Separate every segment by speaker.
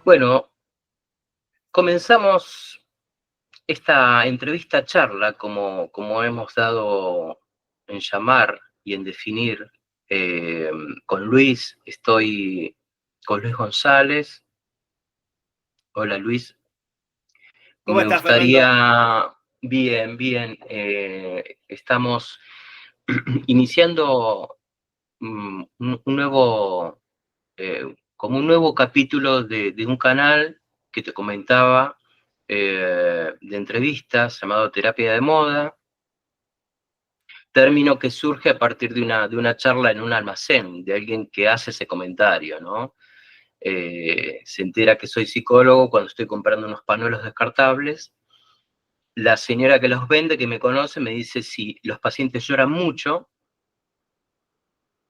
Speaker 1: Bueno, comenzamos esta entrevista charla, como hemos dado en llamar y en definir eh, con Luis. Estoy con Luis González. Hola Luis,
Speaker 2: ¿Cómo
Speaker 1: me
Speaker 2: estás, Fernando?
Speaker 1: gustaría, bien, estamos iniciando un nuevo, como un nuevo capítulo de un canal que te comentaba, de entrevistas llamado Terapia de Moda, término que surge a partir de una charla en un almacén, de alguien que hace ese comentario, ¿no? Se entera que soy psicólogo cuando estoy comprando unos pañuelos descartables. La señora que los vende, que me conoce, me dice si los pacientes lloran mucho,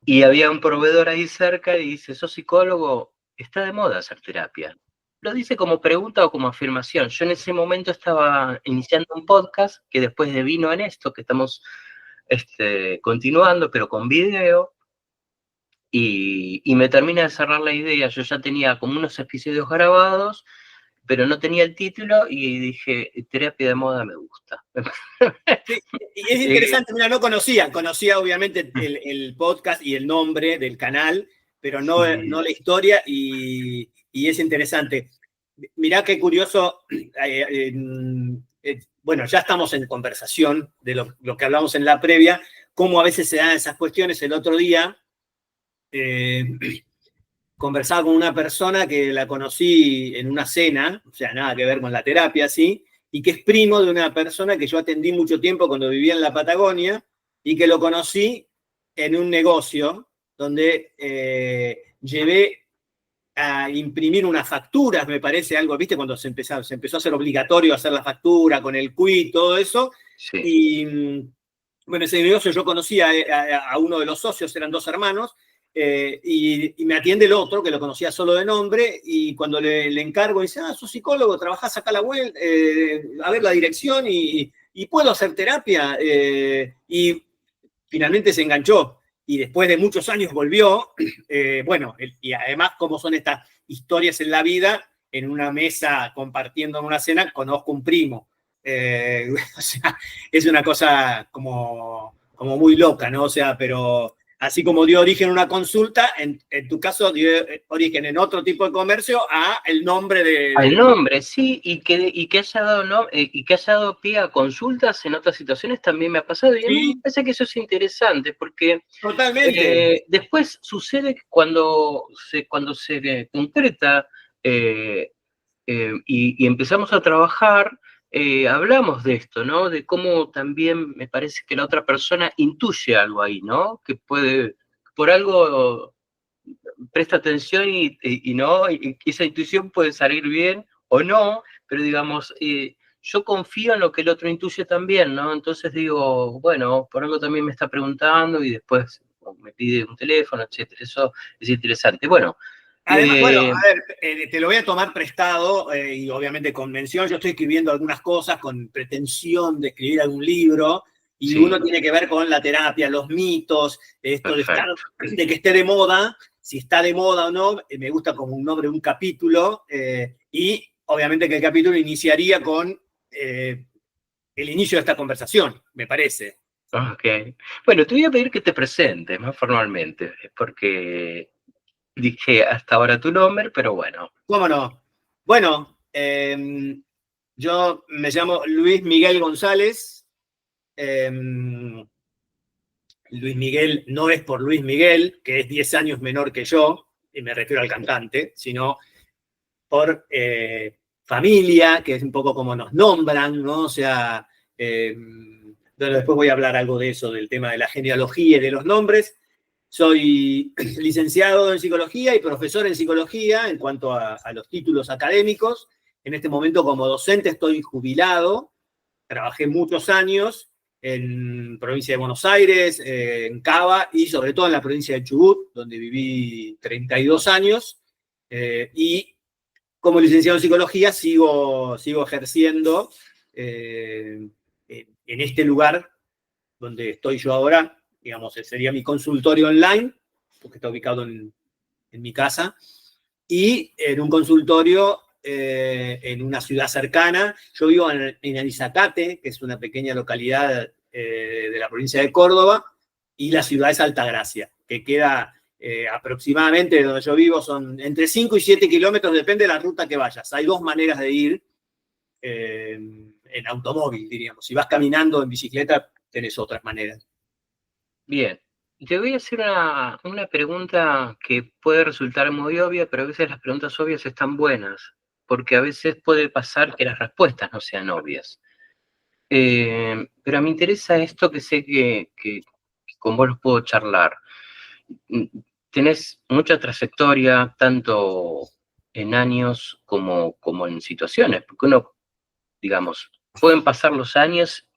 Speaker 1: y había un proveedor ahí cerca y dice, ¿sos psicólogo? Está de moda hacer terapia. Lo dice como pregunta o como afirmación. Yo en ese momento estaba iniciando un podcast que después devino en esto, que estamos continuando, pero con video, y me termina de cerrar la idea. Yo ya tenía como unos episodios grabados, pero no tenía el título y dije, terapia de moda me gusta.
Speaker 2: Sí, y es
Speaker 1: Eh,
Speaker 2: interesante, mira, no conocía obviamente el podcast y el nombre del canal, pero no
Speaker 1: sí,
Speaker 2: la historia y es interesante. Mirá qué curioso, bueno, ya estamos en conversación de lo que hablamos en la previa, cómo a veces se dan esas cuestiones. El otro día eh, conversaba con una persona que la conocí en una cena, o sea, nada que ver con la terapia, ¿sí? Y que es primo de una persona que yo atendí mucho tiempo cuando vivía en la Patagonia y que lo conocí en un negocio donde llevé a imprimir unas facturas, me parece algo, ¿viste? Cuando se empezó a hacer obligatorio hacer la factura con el CUI y todo eso.
Speaker 1: sí.
Speaker 2: Y bueno, ese negocio yo conocí a uno de los socios, eran dos hermanos, y me atiende el otro, que lo conocía solo de nombre, y cuando le encargo, dice, sos psicólogo, trabajás acá a la vuelta, a ver la dirección y puedo hacer terapia. Y finalmente se enganchó y después de muchos años volvió. Bueno, y además, como son estas historias en la vida, en una mesa compartiendo en una cena, conozco un primo. O sea, es una cosa como muy loca, ¿no? O sea, pero así como dio origen a una consulta, en tu caso dio origen en otro tipo de comercio a el nombre
Speaker 1: Al nombre, sí, y que haya dado y que haya dado pie a consultas en otras situaciones también me ha pasado. Y a mí me
Speaker 2: Sí,
Speaker 1: parece que eso es interesante, porque
Speaker 2: totalmente.
Speaker 1: después sucede que cuando se concreta, eh, y empezamos a trabajar, hablamos de esto, ¿no? De cómo también me parece que la otra persona intuye algo ahí, ¿no? Que puede, por algo presta atención y no, y esa intuición puede salir bien o no, pero digamos, yo confío en lo que el otro intuye también, ¿no? Entonces digo, bueno, por algo también me está preguntando y después me pide un teléfono, etcétera. Eso es interesante. Bueno,
Speaker 2: Además, bueno, a ver, te lo voy a tomar prestado y obviamente con mención. Yo estoy escribiendo algunas cosas con pretensión de escribir algún libro y uno
Speaker 1: sí,
Speaker 2: tiene que ver con la terapia, los mitos, esto de estar,
Speaker 1: perfecto.
Speaker 2: de que esté de moda, si está de moda o no. Me gusta como un nombre, un capítulo, y obviamente que el capítulo iniciaría con el inicio de esta conversación, me parece.
Speaker 1: Ok. Bueno, te voy a pedir que te presentes más formalmente, porque dije hasta ahora tu nombre, pero bueno.
Speaker 2: ¿Cómo no? Bueno, yo me llamo Luis Miguel González. Eh, Luis Miguel no es por Luis Miguel, que es 10 años menor que yo, y me refiero al cantante, sino por familia, que es un poco como nos nombran, ¿no? O sea, bueno, después voy a hablar algo de eso, del tema de la genealogía y de los nombres. Soy licenciado en psicología y profesor en psicología en cuanto a los títulos académicos. En este momento como docente estoy jubilado, trabajé muchos años en provincia de Buenos Aires, en Cava y sobre todo en la provincia de Chubut, donde viví 32 años. Y como licenciado en psicología sigo ejerciendo en este lugar donde estoy yo ahora, digamos, sería mi consultorio online, porque está ubicado en mi casa. y en un consultorio en una ciudad cercana. Yo vivo en Anizacate, que es una pequeña localidad de la provincia de Córdoba, y la ciudad es Altagracia, que queda aproximadamente de donde yo vivo, son entre 5 y 7 kilómetros, depende de la ruta que vayas. Hay dos maneras de ir en automóvil, diríamos. Si vas caminando en bicicleta, tenés otras maneras.
Speaker 1: Bien. Te voy a hacer una pregunta que puede resultar muy obvia, pero a veces las preguntas obvias están buenas, porque a veces puede pasar que las respuestas no sean obvias. Pero me interesa esto que sé que con vos los puedo charlar. Tenés mucha trayectoria, tanto en años como en situaciones, porque uno, digamos, pueden pasar los años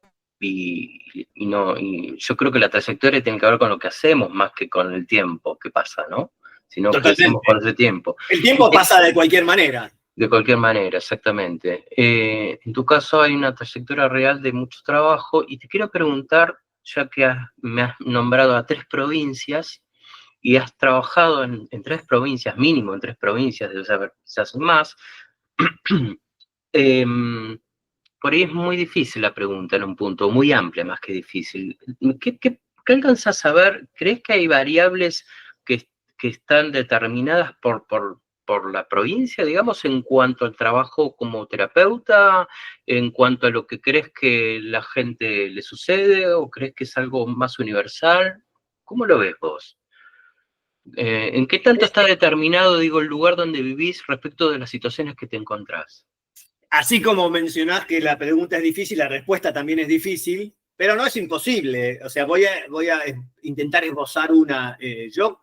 Speaker 1: y yo creo que la trayectoria tiene que ver con lo que hacemos más que con el tiempo que pasa, ¿no? Sino que hacemos con ese tiempo.
Speaker 2: El tiempo pasa de cualquier manera.
Speaker 1: De cualquier manera, exactamente. En tu caso hay una trayectoria real de mucho trabajo y te quiero preguntar, ya que me has nombrado a 3 provincias y has trabajado en 3 provincias, mínimo en 3 provincias, debes saber quizás más, por ahí es muy difícil la pregunta en un punto, muy amplia más que difícil. ¿Qué alcanzas a ver? ¿Crees que hay variables que están determinadas por la provincia, digamos, en cuanto al trabajo como terapeuta, en cuanto a lo que crees que la gente le sucede, o crees que es algo más universal? ¿Cómo lo ves vos? ¿En qué tanto está determinado, digo, el lugar donde vivís respecto de las situaciones que te encontrás?
Speaker 2: Así como mencionás que la pregunta es difícil, la respuesta también es difícil, pero no es imposible. O sea, voy a intentar esbozar una. Yo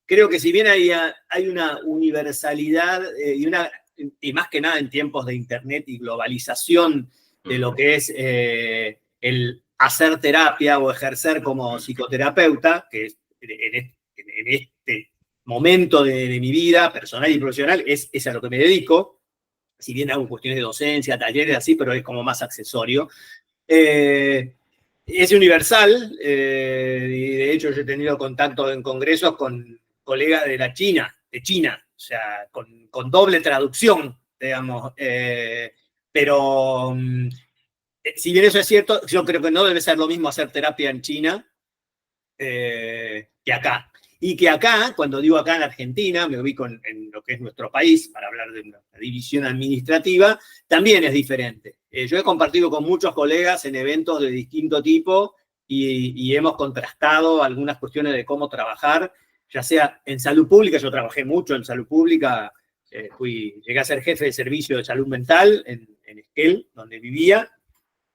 Speaker 2: creo que si bien hay una universalidad y más que nada en tiempos de Internet y globalización de lo que es el hacer terapia o ejercer como psicoterapeuta, que en este momento de mi vida personal y profesional es a lo que me dedico, si bien hago cuestiones de docencia, talleres así, pero es como más accesorio. Es universal, y de hecho yo he tenido contacto en congresos con colegas de China, o sea, con doble traducción, digamos. Pero si bien eso es cierto, yo creo que no debe ser lo mismo hacer terapia en China que acá. Y que acá, cuando digo acá en Argentina, me ubico en lo que es nuestro país, para hablar de una división administrativa, también es diferente. Yo he compartido con muchos colegas en eventos de distinto tipo y hemos contrastado algunas cuestiones de cómo trabajar, ya sea en salud pública. Yo trabajé mucho en salud pública, llegué a ser jefe de servicio de salud mental en Esquel, donde vivía,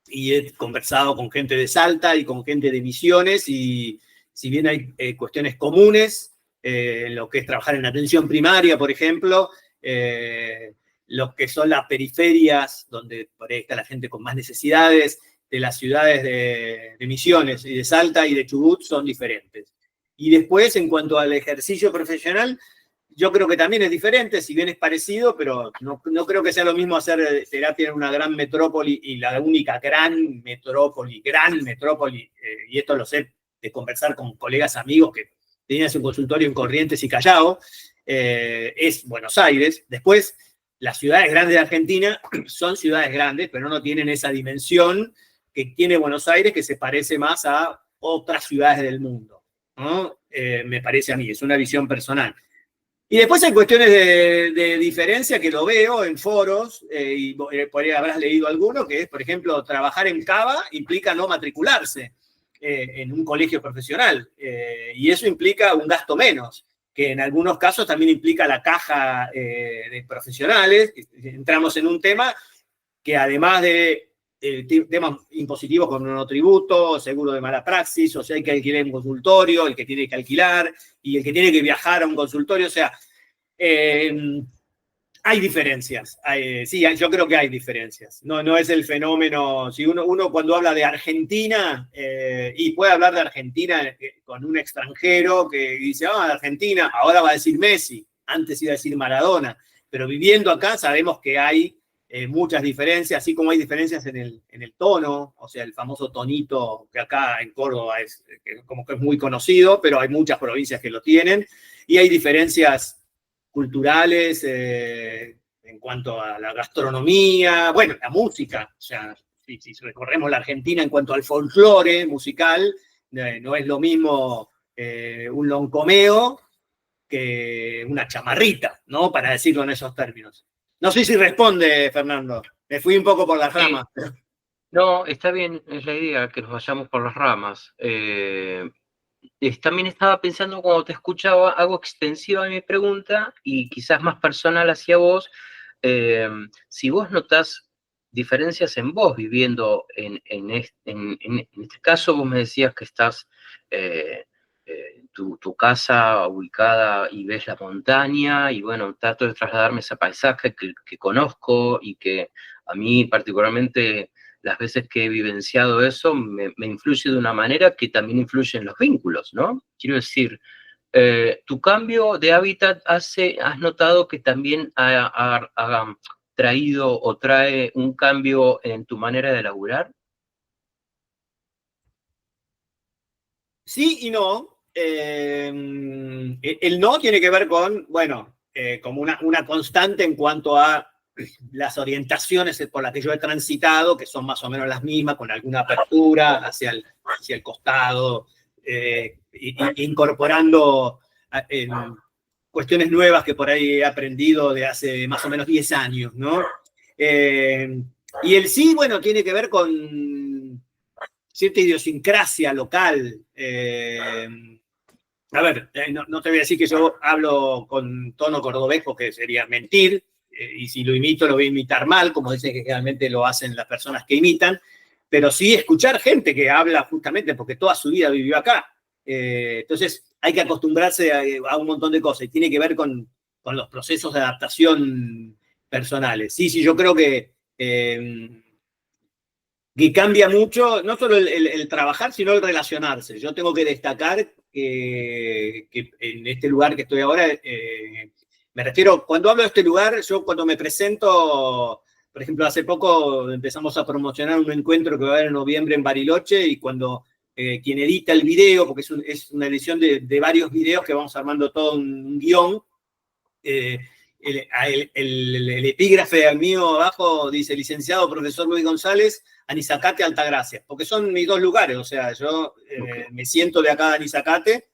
Speaker 2: y he conversado con gente de Salta y con gente de Misiones, y si bien hay cuestiones comunes, en lo que es trabajar en atención primaria, por ejemplo, lo que son las periferias, donde por ahí está la gente con más necesidades, de las ciudades de Misiones y de Salta y de Chubut, son diferentes. Y después, en cuanto al ejercicio profesional, yo creo que también es diferente, si bien es parecido, pero no creo que sea lo mismo hacer terapia en una gran metrópoli y la única gran metrópoli, y esto lo sé de conversar con colegas amigos que tenían su consultorio en Corrientes y Callao, es Buenos Aires. Después, las ciudades grandes de Argentina son ciudades grandes, pero no tienen esa dimensión que tiene Buenos Aires, que se parece más a otras ciudades del mundo, ¿no? Me parece a mí, es una visión personal. Y después hay cuestiones de diferencia que lo veo en foros, y por ahí habrás leído alguno, que es, por ejemplo, trabajar en Cava implica no matricularse en un colegio profesional, y eso implica un gasto menos, que en algunos casos también implica la caja de profesionales. Entramos en un tema que además de temas impositivos como monotributo, seguro de mala praxis, o sea, hay que alquilar un consultorio, el que tiene que alquilar y el que tiene que viajar a un consultorio, o sea, hay diferencias. Sí, yo creo que hay diferencias. No es el fenómeno. Si uno cuando habla de Argentina, y puede hablar de Argentina con un extranjero que dice, Argentina, ahora va a decir Messi, antes iba a decir Maradona, pero viviendo acá sabemos que hay muchas diferencias, así como hay diferencias en el tono, o sea, el famoso tonito que acá en Córdoba es como que es muy conocido, pero hay muchas provincias que lo tienen, y hay diferencias culturales, en cuanto a la gastronomía, bueno, la música. O sea, si recorremos la Argentina en cuanto al folclore musical, no es lo mismo un loncomeo que una chamarrita, ¿no? Para decirlo en esos términos. No sé si responde, Fernando. Me fui un poco por las ramas.
Speaker 1: No, está bien, es la idea, que nos vayamos por las ramas. También estaba pensando cuando te escuchaba, algo extensiva a mi pregunta y quizás más personal hacia vos, si vos notás diferencias en vos viviendo en este caso, vos me decías que estás, tu casa ubicada y ves la montaña y bueno, trato de trasladarme ese paisaje que conozco y que a mí particularmente las veces que he vivenciado eso me influye de una manera que también influye en los vínculos, ¿no? Quiero decir, tu cambio de hábitat has notado que también ha traído o trae un cambio en tu manera de laburar.
Speaker 2: Sí y no. El no tiene que ver con, bueno, como una constante en cuanto a las orientaciones por las que yo he transitado, que son más o menos las mismas, con alguna apertura hacia el costado, incorporando cuestiones nuevas que por ahí he aprendido de hace más o menos 10 años, ¿no? Y el sí, bueno, tiene que ver con cierta idiosincrasia local. A ver, no te voy a decir que yo hablo con tono cordobés, porque sería mentir, y si lo imito, lo voy a imitar mal, como dicen que generalmente lo hacen las personas que imitan, pero sí escuchar gente que habla justamente porque toda su vida vivió acá. Entonces hay que acostumbrarse a un montón de cosas, y tiene que ver con los procesos de adaptación personales. Sí, yo creo que cambia mucho, no solo el trabajar, sino el relacionarse. Yo tengo que destacar que en este lugar que estoy ahora, me refiero, cuando hablo de este lugar, yo cuando me presento, por ejemplo, hace poco empezamos a promocionar un encuentro que va a haber en noviembre en Bariloche, y cuando quien edita el video, porque es una edición de varios videos que vamos armando todo un guión, el epígrafe al mío abajo dice: licenciado profesor Luis González, Anisacate, Altagracia, porque son mis dos lugares. O sea, yo me siento de acá de Anisacate,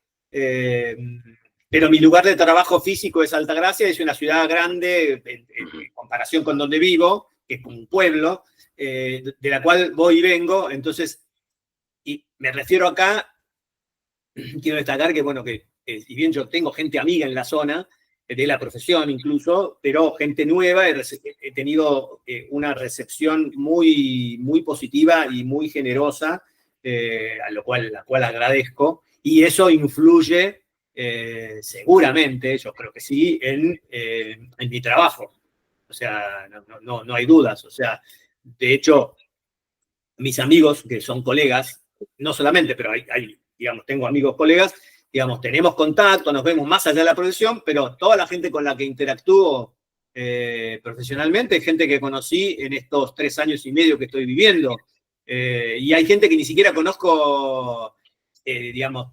Speaker 2: pero mi lugar de trabajo físico es Altagracia. Es una ciudad grande en comparación con donde vivo, que es un pueblo, de la cual voy y vengo. Entonces, y me refiero acá, quiero destacar que, bueno, que si bien yo tengo gente amiga en la zona, de la profesión incluso, pero gente nueva, he tenido una recepción muy, muy positiva y muy generosa, a la cual agradezco, y eso influye seguramente, yo creo que sí, en mi trabajo. O sea, no hay dudas. O sea, de hecho, mis amigos, que son colegas, no solamente, pero digamos, tengo amigos colegas, digamos, tenemos contacto, nos vemos más allá de la profesión, pero toda la gente con la que interactúo profesionalmente es gente que conocí en estos 3 años y medio que estoy viviendo. Y hay gente que ni siquiera conozco, digamos,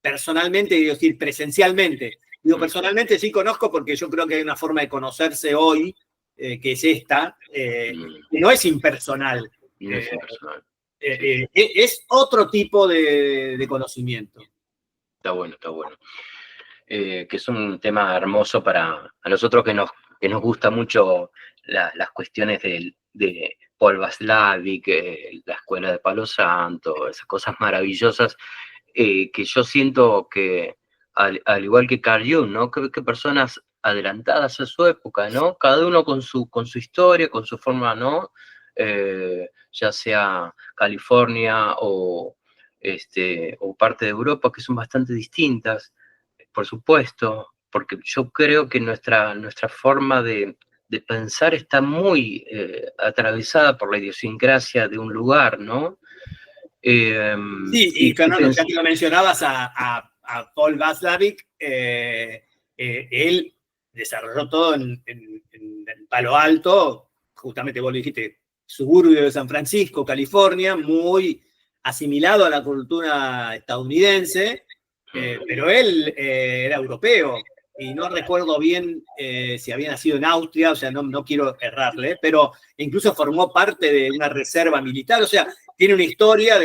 Speaker 2: personalmente, es decir, presencialmente. Digo, personalmente sí conozco, porque yo creo que hay una forma de conocerse hoy, que es esta, que no es impersonal.
Speaker 1: No es impersonal.
Speaker 2: Es otro tipo de conocimiento.
Speaker 1: Está bueno, está bueno. Que es un tema hermoso para a nosotros que nos gusta mucho las cuestiones de Paul Václavic, la escuela de Palo Santo, esas cosas maravillosas, que yo siento que, al igual que Carl Jung, ¿no? Que personas adelantadas a su época, ¿no? Cada uno con su historia, con su forma, ¿no? Ya sea California o parte de Europa, que son bastante distintas, por supuesto, porque yo creo que nuestra forma de pensar está muy atravesada por la idiosincrasia de un lugar, ¿no?
Speaker 2: Sí, y Fernando, ya que lo mencionabas a Paul Václavic, él desarrolló todo en Palo Alto, justamente vos lo dijiste, suburbio de San Francisco, California, muy asimilado a la cultura estadounidense, pero él era europeo. y no recuerdo bien si había nacido en Austria, o sea, no quiero errarle, pero incluso formó parte de una reserva militar, o sea, tiene una historia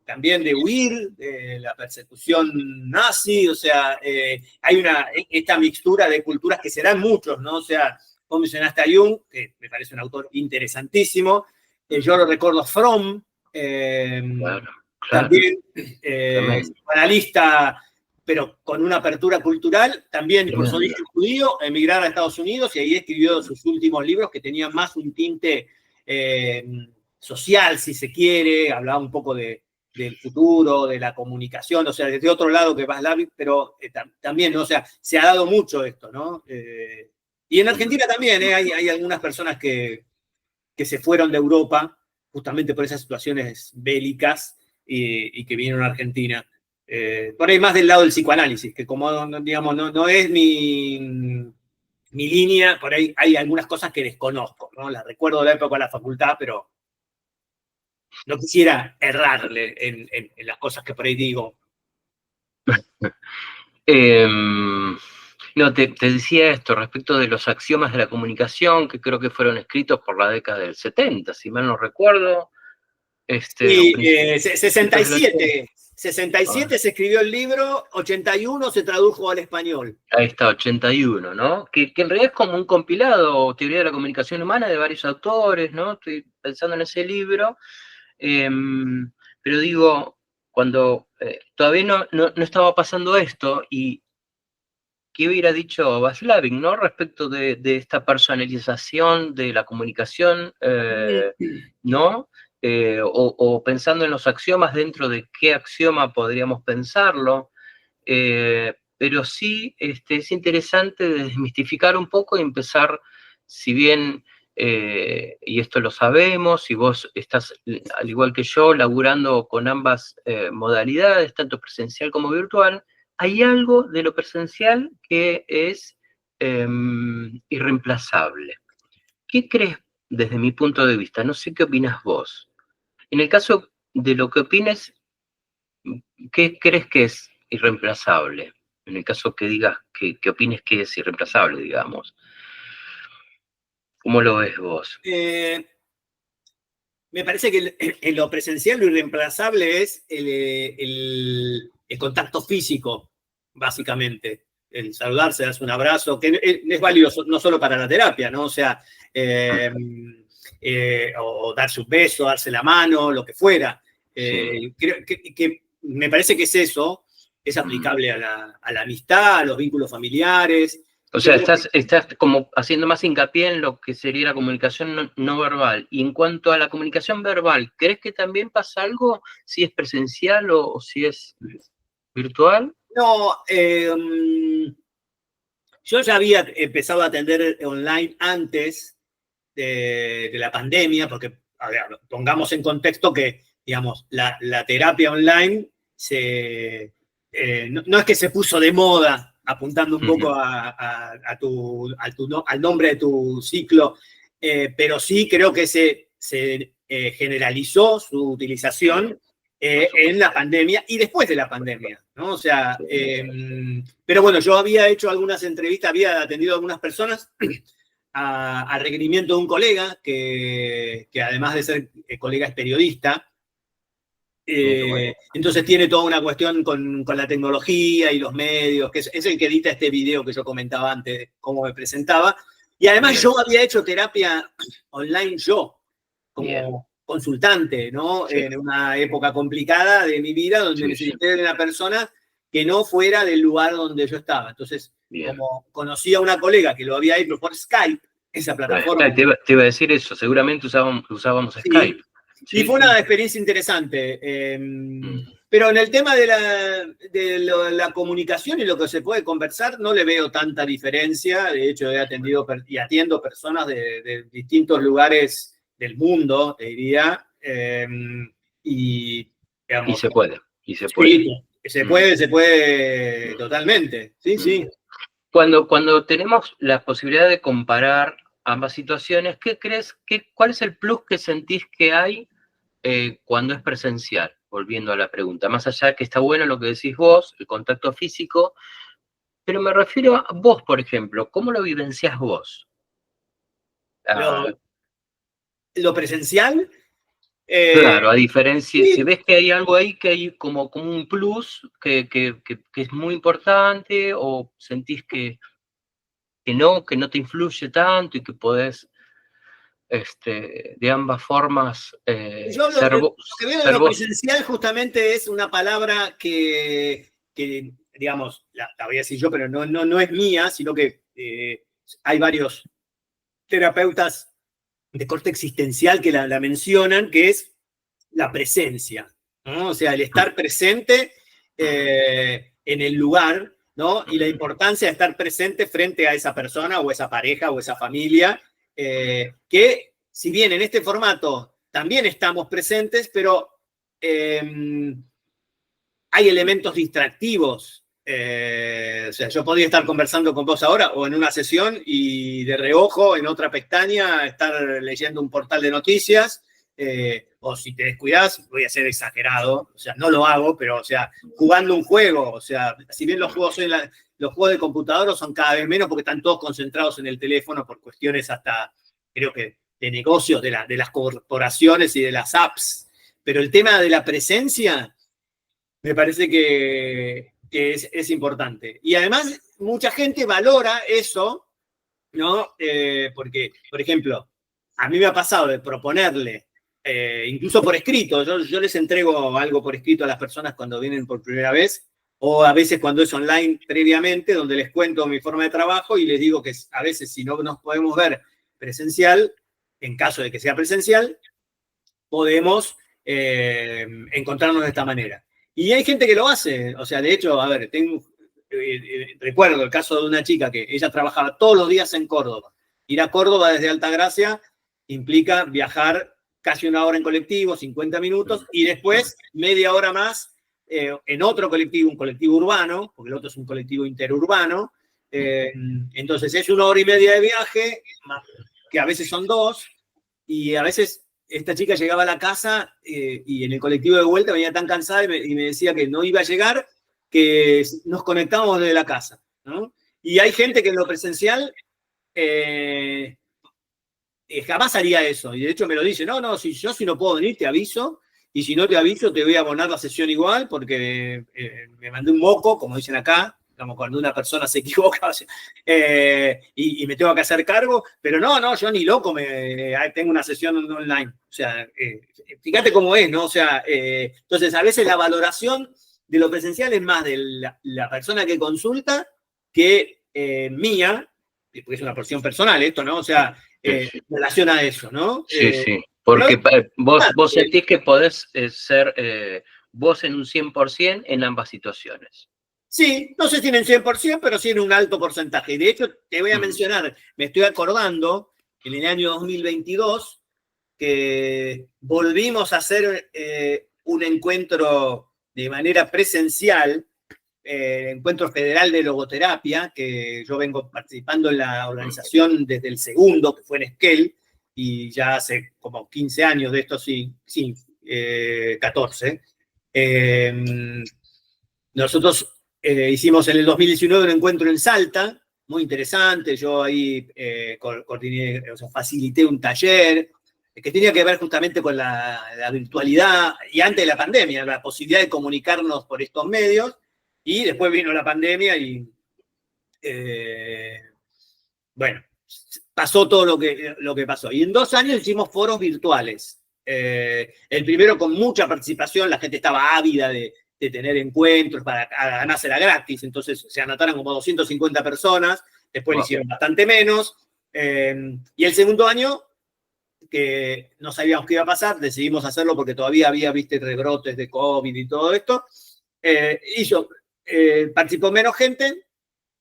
Speaker 2: también de huir, de la persecución nazi, o sea, hay esta mixtura de culturas que se dan muchos, ¿no? O sea, vos mencionaste a Jung, que me parece un autor interesantísimo, yo lo recuerdo Fromm,
Speaker 1: Claro, claro,
Speaker 2: también
Speaker 1: tremendo,
Speaker 2: psicoanalista, pero con una apertura cultural, también cursó
Speaker 1: tremendo.
Speaker 2: origen judío, emigrar a Estados Unidos y ahí escribió sus últimos libros que tenían más un tinte social, si se quiere, hablaba un poco del futuro, de la comunicación, o sea, desde otro lado que Václav, pero también, ¿no? O sea, se ha dado mucho esto, ¿no? Y en Argentina también hay algunas personas que se fueron de Europa justamente por esas situaciones bélicas y que vinieron a Argentina. Por ahí más del lado del psicoanálisis, que como digamos, no es mi línea, por ahí hay algunas cosas que desconozco, ¿no? Las recuerdo de la época de la facultad, pero no quisiera errarle en las cosas que por ahí digo.
Speaker 1: No, te decía esto respecto de los axiomas de la comunicación, que creo que fueron escritos por la década del 70, si mal no recuerdo.
Speaker 2: Y
Speaker 1: Principios del 80.
Speaker 2: 67 se escribió el libro, 81 se tradujo al español.
Speaker 1: Ahí está, 81, ¿no? Que en realidad es como un compilado, teoría de la comunicación humana, de varios autores, ¿no? Estoy pensando en ese libro. Pero digo, cuando todavía no estaba pasando esto, y qué hubiera dicho Václavic, ¿no? Respecto de esta personalización de la comunicación, ¿no? O pensando en los axiomas, dentro de qué axioma podríamos pensarlo. Pero sí es interesante desmistificar un poco y empezar, si bien, y esto lo sabemos, y vos estás, al igual que yo, laburando con ambas modalidades, tanto presencial como virtual, hay algo de lo presencial que es irreemplazable. ¿Qué crees desde mi punto de vista? No sé qué opinas vos. En el caso de lo que opines, ¿qué crees que es irreemplazable? En el caso que digas, que opines que es irreemplazable, digamos. ¿Cómo lo ves vos?
Speaker 2: Me parece que en lo presencial lo irreemplazable es el contacto físico, básicamente. El saludarse, darse un abrazo, que es válido no solo para la terapia, ¿no? O sea, o darse un beso, darse la mano, lo que fuera.
Speaker 1: Sí.
Speaker 2: Creo que me parece que es eso, es aplicable a la amistad, a los vínculos familiares.
Speaker 1: O
Speaker 2: Yo
Speaker 1: sea,
Speaker 2: creo que
Speaker 1: estás como haciendo más hincapié en lo que sería la comunicación no verbal. Y en cuanto a la comunicación verbal, ¿crees que también pasa algo si es presencial o si es virtual?
Speaker 2: no, yo ya había empezado a atender online antes de la pandemia, porque, a ver, pongamos en contexto que, digamos, la terapia online no es que se puso de moda, apuntando un poco al nombre de tu ciclo, pero sí creo que se generalizó su utilización en la pandemia y después de la pandemia, ¿no? O sea, pero bueno, yo había hecho algunas entrevistas, había atendido a algunas personas a requerimiento de un colega que además de ser colega es periodista. Entonces tiene toda una cuestión con la tecnología y los medios, que es el que edita este video que yo comentaba antes, cómo me presentaba. Y además yo había hecho terapia online yo, como consultante, ¿no? Sí. En una época complicada de mi vida donde necesité de una persona que no fuera del lugar donde yo estaba. Entonces, como conocí a una colega que lo había hecho por Skype, esa plataforma.
Speaker 1: Te iba a decir eso, seguramente usábamos Skype.
Speaker 2: Sí, y fue una experiencia interesante. Pero en el tema de la comunicación y lo que se puede conversar, no le veo tanta diferencia. De hecho, he atendido y atiendo personas de distintos lugares del mundo, te diría.
Speaker 1: Digamos, y se puede, y se puede.
Speaker 2: Sí, se puede totalmente. Sí, sí.
Speaker 1: Cuando tenemos la posibilidad de comparar ambas situaciones, ¿qué crees? ¿Cuál es el plus que sentís que hay cuando es presencial? Volviendo a la pregunta, más allá de que está bueno lo que decís vos, el contacto físico, pero me refiero a vos, por ejemplo, ¿cómo lo vivenciás vos? Ah,
Speaker 2: Lo presencial,
Speaker 1: claro, a diferencia, si
Speaker 2: sí,
Speaker 1: ves que hay algo ahí que hay como un plus que es muy importante, o sentís que no te influye tanto y que podés de ambas formas
Speaker 2: yo lo que veo de
Speaker 1: ser
Speaker 2: lo
Speaker 1: vos.
Speaker 2: presencial justamente es una palabra que digamos, la voy a decir yo, pero no es mía, sino que hay varios terapeutas de corte existencial que la mencionan, que es la presencia, ¿no? O sea, el estar presente en el lugar, ¿no? Y la importancia de estar presente frente a esa persona o esa pareja o esa familia, que si bien en este formato también estamos presentes, pero hay elementos distractivos. O sea, yo podría estar conversando con vos ahora o en una sesión y de reojo en otra pestaña estar leyendo un portal de noticias, o si te descuidás, voy a ser exagerado, o sea, no lo hago, pero o sea, jugando un juego, o sea, si bien los juegos los juegos de computadora son cada vez menos porque están todos concentrados en el teléfono por cuestiones hasta, creo que, de negocios de las corporaciones y de las apps. Pero el tema de la presencia me parece que es importante. Y además, mucha gente valora eso, ¿no? Porque, por ejemplo, a mí me ha pasado de proponerle, incluso por escrito, yo les entrego algo por escrito a las personas cuando vienen por primera vez, o a veces cuando es online previamente, donde les cuento mi forma de trabajo y les digo que a veces si no nos podemos ver presencial, en caso de que sea presencial, podemos encontrarnos de esta manera. Y hay gente que lo hace, o sea, de hecho, a ver, recuerdo el caso de una chica que ella trabajaba todos los días en Córdoba. Ir a Córdoba desde Altagracia implica viajar casi una hora en colectivo, 50 minutos, y después media hora más en otro colectivo, un colectivo urbano, porque el otro es un colectivo interurbano. Entonces es una hora y media de viaje, que a veces son dos, y a veces esta chica llegaba a la casa y en el colectivo de vuelta venía tan cansada y me decía que no iba a llegar, que nos conectábamos desde la casa, ¿no? Y hay gente que en lo presencial jamás haría eso. Y de hecho me lo dice, no, si no puedo venir, te aviso. Y si no te aviso, te voy a abonar la sesión igual, porque me mandé un moco, como dicen acá, como cuando una persona se equivoca, o sea, y me tengo que hacer cargo. Pero no, yo ni loco tengo una sesión online. O sea, fíjate cómo es, ¿no? O sea, entonces a veces la valoración de lo presencial es más de la persona que consulta que mía, porque es una porción personal esto, ¿no? O sea, relación a eso, ¿no?
Speaker 1: Sí, sí,
Speaker 2: Pero
Speaker 1: porque vos sentís que podés ser vos en un 100% en ambas situaciones.
Speaker 2: sí, no sé si en el 100%, pero sí en un alto porcentaje. Y de hecho, te voy a mencionar, me estoy acordando, en el año 2022, que volvimos a hacer un encuentro de manera presencial, Encuentro Federal de Logoterapia, que yo vengo participando en la organización desde el segundo, que fue en Esquel, y ya hace como 15 años de esto, sí, 14. Nosotros hicimos en el 2019 un encuentro en Salta, muy interesante. Yo ahí coordiné, o sea, facilité un taller que tenía que ver justamente con la virtualidad y antes de la pandemia, la posibilidad de comunicarnos por estos medios. Y después vino la pandemia y, bueno, pasó todo lo que pasó. Y en 2 años hicimos foros virtuales. El primero con mucha participación, la gente estaba ávida de tener encuentros, para ganarse era gratis, entonces se anotaron como 250 personas, después le hicieron bastante menos. Y el segundo año, que no sabíamos qué iba a pasar, decidimos hacerlo porque todavía había, viste, rebrotes de COVID y todo esto. Participó menos gente,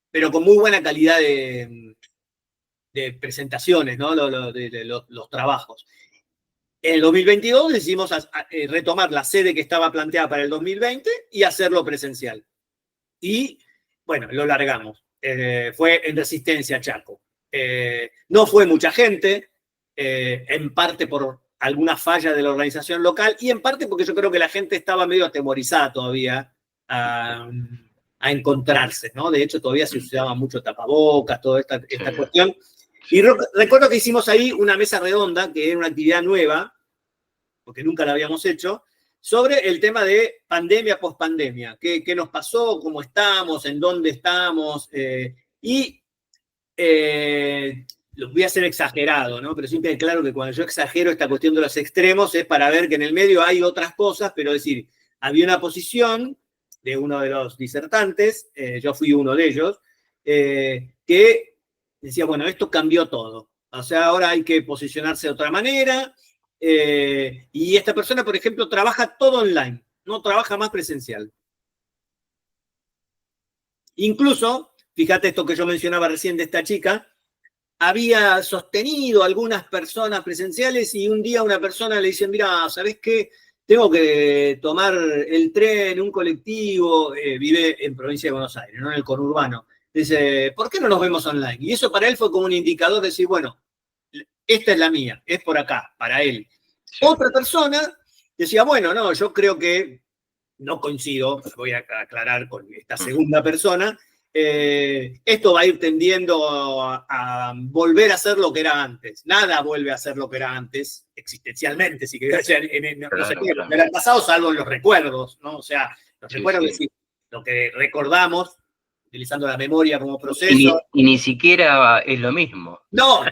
Speaker 2: pero con muy buena calidad de presentaciones, ¿no? Los trabajos. En el 2022 decidimos retomar la sede que estaba planteada para el 2020 y hacerlo presencial. Y, bueno, lo largamos. Fue en Resistencia Chaco. No fue mucha gente, en parte por alguna falla de la organización local y en parte porque yo creo que la gente estaba medio atemorizada todavía a a encontrarse, ¿no? De hecho, todavía se usaba mucho tapabocas, toda esta
Speaker 1: Sí.
Speaker 2: cuestión. Y recuerdo que hicimos ahí una mesa redonda, que era una actividad nueva, porque nunca la habíamos hecho, sobre el tema de pandemia, pospandemia. ¿Qué nos pasó? ¿Cómo estamos? ¿En dónde estamos? Lo voy a hacer exagerado, ¿no? Pero siempre es claro que cuando yo exagero esta cuestión de los extremos es para ver que en el medio hay otras cosas, pero es decir, había una posición de uno de los disertantes, yo fui uno de ellos, que decía, bueno, esto cambió todo. O sea, ahora hay que posicionarse de otra manera, y esta persona, por ejemplo, trabaja todo online, no trabaja más presencial. Incluso, fíjate esto que yo mencionaba recién de esta chica, había sostenido algunas personas presenciales y un día una persona le dice, mira, ¿sabés qué? Tengo que tomar el tren, un colectivo, vive en provincia de Buenos Aires, no en el conurbano. Dice, ¿por qué no nos vemos online? Y eso para él fue como un indicador de decir, bueno, esta es la mía, es por acá, para él.
Speaker 1: Sí.
Speaker 2: Otra persona decía, bueno, no, yo creo que no coincido, voy a aclarar con esta segunda persona, esto va a ir tendiendo a volver a ser lo que era antes. Nada vuelve a ser lo que era antes, existencialmente, si querés, no se puede volver al pasado, salvo en los recuerdos, ¿no? O sea, los recuerdos, es decir, lo que recordamos, utilizando la memoria como proceso.
Speaker 1: Y ni siquiera es lo mismo.
Speaker 2: No,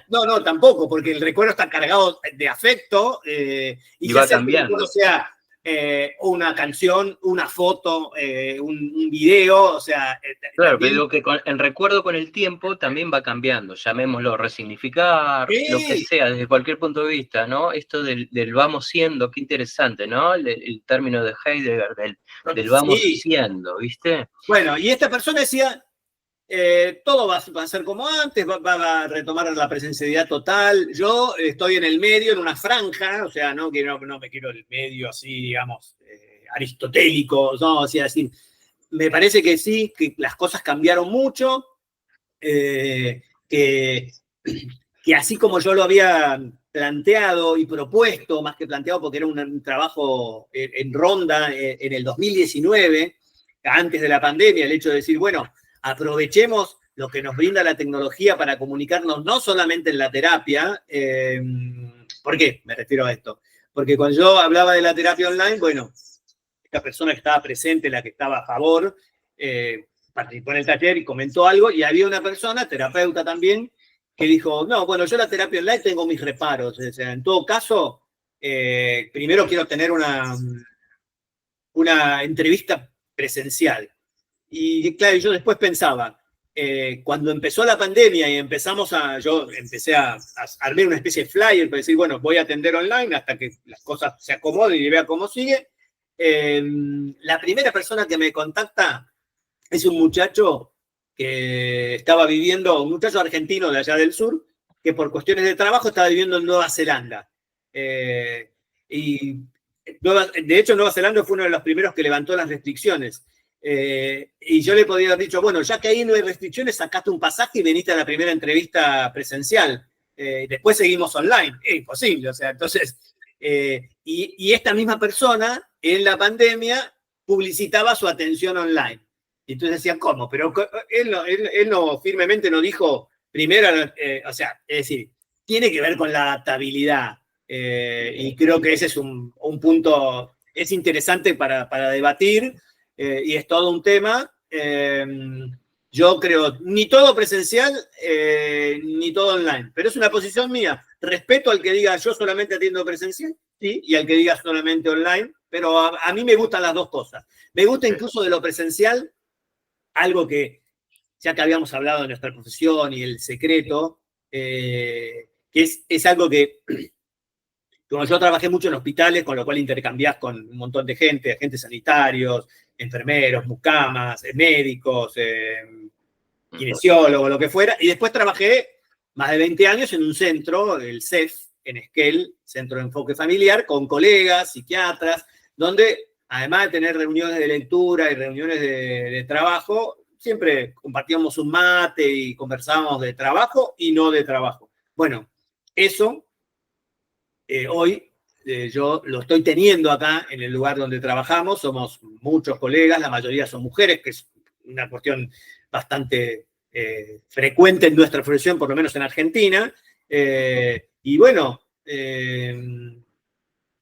Speaker 2: tampoco, porque el recuerdo está cargado de afecto, y
Speaker 1: va cambiando.
Speaker 2: O sea, una canción, una foto, un video, o sea...
Speaker 1: Claro, pero digo que el recuerdo con el tiempo también va cambiando, llamémoslo resignificar, lo que sea, desde cualquier punto de vista, ¿no? Esto del vamos siendo, qué interesante, ¿no? El término de Heidegger, del vamos siendo, ¿viste?
Speaker 2: Bueno, y esta persona decía, todo va a ser como antes, va a retomar la presencialidad total. Yo estoy en el medio, en una franja, o sea, no me quiero el medio así, digamos, aristotélico, ¿no? O sea, así, me parece que sí, que las cosas cambiaron mucho, que así como yo lo había planteado y propuesto, más que planteado porque era un trabajo en ronda en el 2019, antes de la pandemia, el hecho de decir, bueno, aprovechemos lo que nos brinda la tecnología para comunicarnos no solamente en la terapia. ¿Por qué me refiero a esto? Porque cuando yo hablaba de la terapia online, bueno, esta persona que estaba presente, la que estaba a favor, participó en el taller y comentó algo, y había una persona, terapeuta también, que dijo, no, bueno, yo la terapia online tengo mis reparos. O sea, en todo caso, primero quiero tener una entrevista presencial. Y claro, yo después pensaba, cuando empezó la pandemia y yo empecé a armar una especie de flyer para decir, bueno, voy a atender online hasta que las cosas se acomoden y vea cómo sigue. La primera persona que me contacta es un muchacho que estaba viviendo, un muchacho argentino de allá del sur, que por cuestiones de trabajo estaba viviendo en Nueva Zelanda. Y de hecho, Nueva Zelanda fue uno de los primeros que levantó las restricciones. Y yo le podía haber dicho, bueno, ya que ahí no hay restricciones, sacaste un pasaje y veniste a la primera entrevista presencial. Después seguimos online. Es imposible, o sea, entonces... y esta misma persona, en la pandemia, publicitaba su atención online. Y entonces decían, ¿cómo? Pero él no firmemente no dijo, primero, o sea, es decir, tiene que ver con la adaptabilidad. Y creo que ese es un punto, es interesante para debatir, y es todo un tema. Yo creo, ni todo presencial, ni todo online, pero es una posición mía. Respeto al que diga yo solamente atiendo presencial, ¿sí? Y al que diga solamente online, pero a mí me gustan las dos cosas. Me gusta incluso de lo presencial, algo que, ya que habíamos hablado de nuestra profesión y el secreto, que es algo que, como yo trabajé mucho en hospitales, con lo cual intercambiás con un montón de gente, agentes sanitarios, enfermeros, mucamas, médicos, kinesiólogos, lo que fuera, y después trabajé más de 20 años en un centro, el CEF, en Esquel, Centro de Enfoque Familiar, con colegas, psiquiatras, donde además de tener reuniones de lectura y reuniones de trabajo, siempre compartíamos un mate y conversábamos de trabajo y no de trabajo. Bueno, eso hoy yo lo estoy teniendo acá en el lugar donde trabajamos, somos muchos colegas, la mayoría son mujeres, que es una cuestión bastante frecuente en nuestra profesión, por lo menos en Argentina. Y bueno,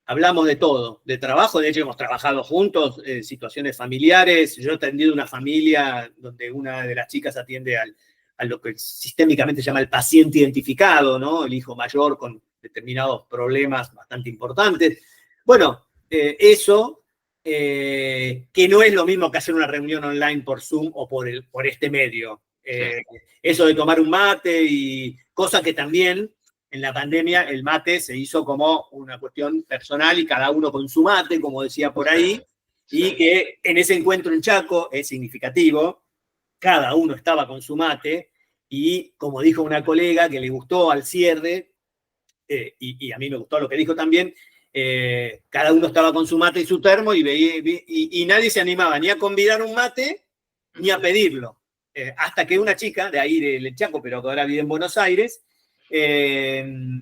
Speaker 2: hablamos de todo, de trabajo, de hecho hemos trabajado juntos, situaciones familiares. Yo he atendido una familia donde una de las chicas atiende a lo que sistémicamente se llama el paciente identificado, ¿no? El hijo mayor con determinados problemas bastante importantes. Bueno, eso, que no es lo mismo que hacer una reunión online por Zoom o por este medio. Eso de tomar un mate y cosa que también en la pandemia el mate se hizo como una cuestión personal y cada uno con su mate, como decía por ahí, y que en ese encuentro en Chaco es significativo, cada uno estaba con su mate y como dijo una colega que le gustó al cierre, y a mí me gustó lo que dijo también, cada uno estaba con su mate y su termo y nadie se animaba ni a convidar un mate ni a pedirlo. Hasta que una chica de ahí del Chaco, pero que ahora vive en Buenos Aires, me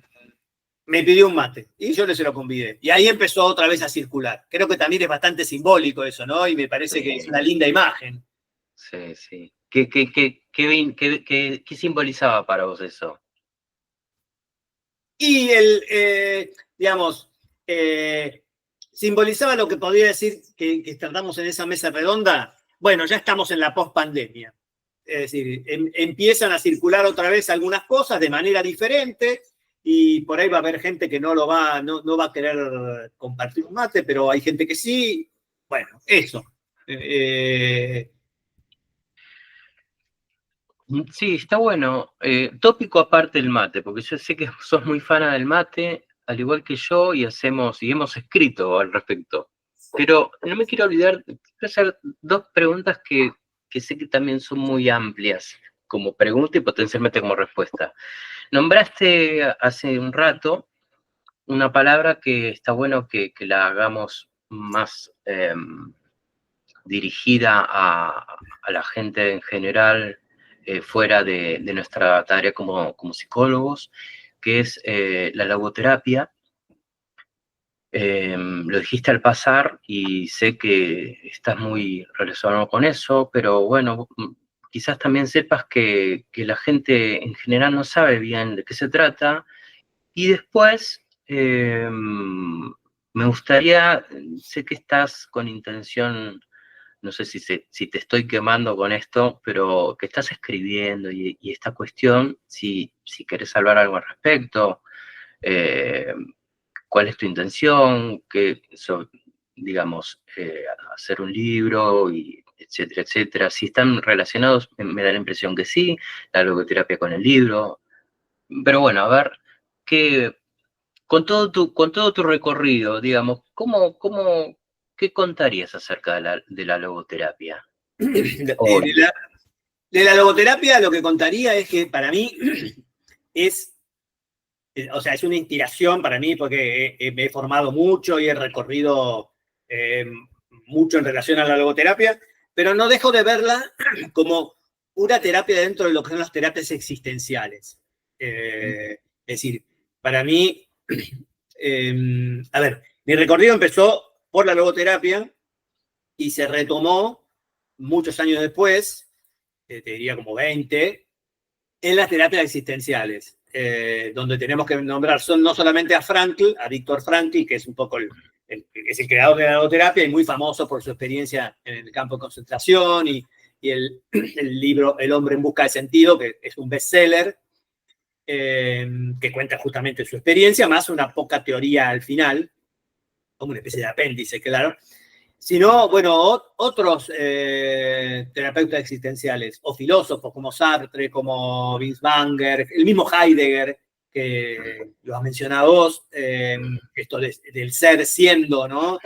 Speaker 2: pidió un mate y yo se lo convidé. Y ahí empezó otra vez a circular. Creo que también es bastante simbólico eso, ¿no? Y me parece que es una linda imagen.
Speaker 1: Sí, sí. ¿Qué simbolizaba para vos eso?
Speaker 2: Y digamos, simbolizaba lo que podría decir que tratamos en esa mesa redonda. Bueno, ya estamos en la post-pandemia. Es decir, empiezan a circular otra vez algunas cosas de manera diferente y por ahí va a haber gente que no va a querer compartir un mate, pero hay gente que sí. Bueno, eso.
Speaker 1: Sí, está bueno. Tópico aparte el mate, porque yo sé que sos muy fana del mate, al igual que yo, y hemos escrito al respecto. Pero no me quiero olvidar, quiero hacer dos preguntas que sé que también son muy amplias como pregunta y potencialmente como respuesta. Nombraste hace un rato una palabra que está bueno que la hagamos más dirigida a la gente en general, fuera de nuestra tarea como psicólogos, que es la logoterapia. Lo dijiste al pasar y sé que estás muy relacionado con eso, pero bueno, quizás también sepas que la gente en general no sabe bien de qué se trata. Y después, me gustaría, sé que estás con intención, no sé si te estoy quemando con esto, pero que estás escribiendo y esta cuestión, si querés hablar algo al respecto, eh, cuál es tu intención, digamos, hacer un libro, y etcétera, etcétera. Si están relacionados, me da la impresión que sí, la logoterapia con el libro. Pero bueno, a ver, con todo tu recorrido, digamos, ¿qué contarías acerca de la logoterapia?
Speaker 2: De la logoterapia lo que contaría es que para mí es una inspiración para mí porque me he formado mucho y he recorrido mucho en relación a la logoterapia, pero no dejo de verla como una terapia dentro de lo que son las terapias existenciales. Es decir, para mí, a ver, mi recorrido empezó por la logoterapia y se retomó muchos años después, te diría como 20, en las terapias existenciales, donde tenemos que nombrar no solamente a Frankl, a Viktor Frankl, que es un poco es el creador de la logoterapia y muy famoso por su experiencia en el campo de concentración y el libro El hombre en busca de sentido, que es un bestseller, que cuenta justamente su experiencia, más una poca teoría al final, como una especie de apéndice, claro. Sino, bueno, otros terapeutas existenciales o filósofos como Sartre, como Binswanger, el mismo Heidegger, que lo has mencionado vos, esto del ser siendo, ¿no?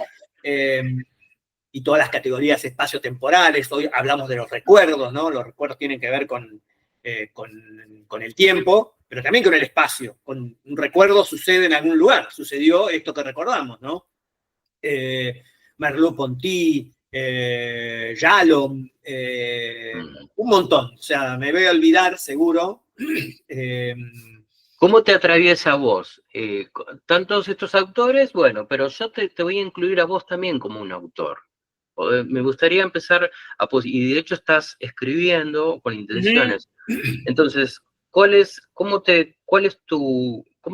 Speaker 2: Y todas las categorías espaciotemporales. Hoy hablamos de los recuerdos, ¿no? Los recuerdos tienen que ver con el tiempo, pero también con el espacio. Con un recuerdo sucede en algún lugar, sucedió esto que recordamos, ¿no? Merleau-Ponty, Yalom, un montón. O sea, me voy a olvidar, seguro.
Speaker 1: ¿Cómo te atraviesa a vos? Tantos estos autores, bueno, pero yo te voy a incluir a vos también como un autor. Me gustaría empezar y de hecho estás escribiendo con intenciones. Entonces, cómo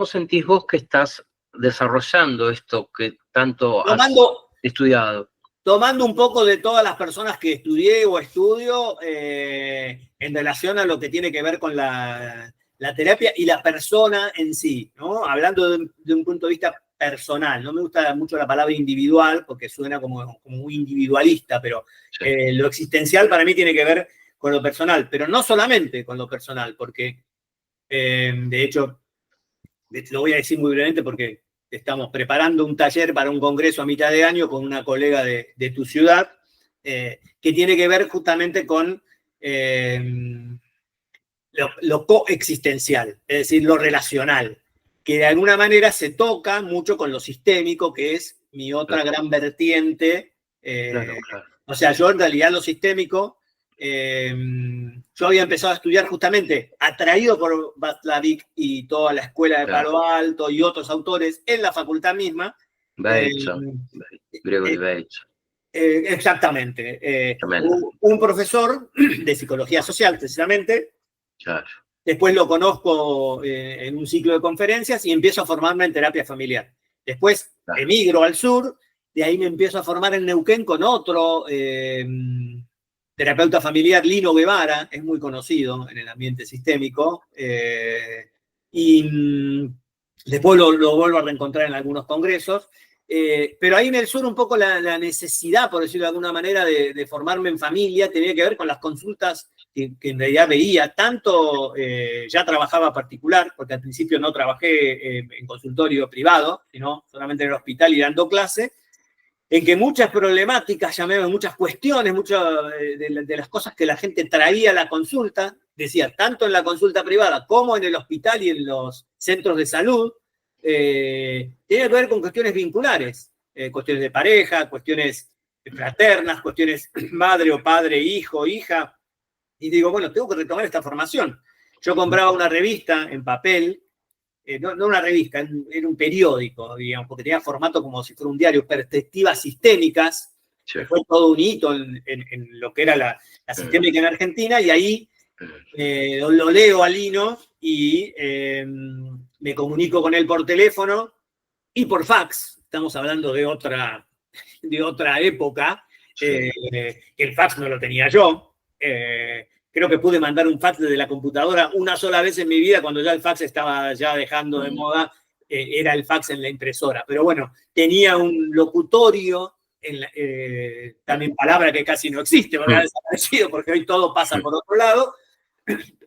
Speaker 1: sentís vos que estás desarrollando esto que tanto has
Speaker 2: Tomando,
Speaker 1: estudiado?
Speaker 2: tomando un poco de todas las personas que estudié o estudio en relación a lo que tiene que ver con la terapia y la persona en sí, ¿no? Hablando de un punto de vista personal. No me gusta mucho la palabra individual porque suena como muy individualista, pero
Speaker 1: Sí,
Speaker 2: lo existencial para mí tiene que ver con lo personal, pero no solamente con lo personal, porque de hecho, lo voy a decir muy brevemente porque estamos preparando un taller para un congreso a mitad de año con una colega de tu ciudad, que tiene que ver justamente con lo coexistencial, es decir, lo relacional, que de alguna manera se toca mucho con lo sistémico, que es mi otra
Speaker 1: claro,
Speaker 2: gran vertiente.
Speaker 1: claro, claro.
Speaker 2: O sea, yo en realidad lo sistémico, yo había empezado a estudiar justamente, atraído por Václavic y toda la escuela de
Speaker 1: Claro.
Speaker 2: Palo Alto y otros autores en la facultad misma. eh,
Speaker 1: Bateson, Gregory
Speaker 2: eh,
Speaker 1: Bateson,
Speaker 2: Exactamente.
Speaker 1: tremendo.
Speaker 2: Un profesor de psicología social, precisamente.
Speaker 1: Claro,
Speaker 2: Después lo conozco en un ciclo de conferencias y empiezo a formarme en terapia familiar. Después
Speaker 1: claro,
Speaker 2: emigro al sur, de ahí me empiezo a formar en Neuquén con otro terapeuta familiar, Lino Guevara, es muy conocido en el ambiente sistémico. Y después lo vuelvo a reencontrar en algunos congresos. Pero ahí en el sur un poco la necesidad, por decirlo de alguna manera, de formarme en familia tenía que ver con las consultas que en realidad veía. Tanto ya trabajaba particular, porque al principio no trabajé en consultorio privado, sino solamente en el hospital y dando clase, en que muchas problemáticas, llamémoslo, muchas cuestiones, muchas de las cosas que la gente traía a la consulta, decía, tanto en la consulta privada como en el hospital y en los centros de salud, tiene que ver con cuestiones vinculares, cuestiones de pareja, cuestiones fraternas, cuestiones madre o padre, hijo, hija. Y digo, bueno, tengo que retomar esta formación. Yo compraba una revista en papel, no una revista, era un periódico, digamos, porque tenía formato como si fuera un diario, Perspectivas Sistémicas,
Speaker 1: sí.
Speaker 2: que fue todo un hito en lo que era la sistémica en Argentina, y ahí lo leo a Lino y me comunico con él por teléfono y por fax. Estamos hablando de otra época.
Speaker 1: Sí.
Speaker 2: El fax no lo tenía yo. Creo que pude mandar un fax desde la computadora una sola vez en mi vida, cuando ya el fax estaba ya dejando de moda, era el fax en la impresora. Pero bueno, tenía un locutorio, también palabra que casi no existe, porque ha desaparecido, porque hoy todo pasa por otro lado.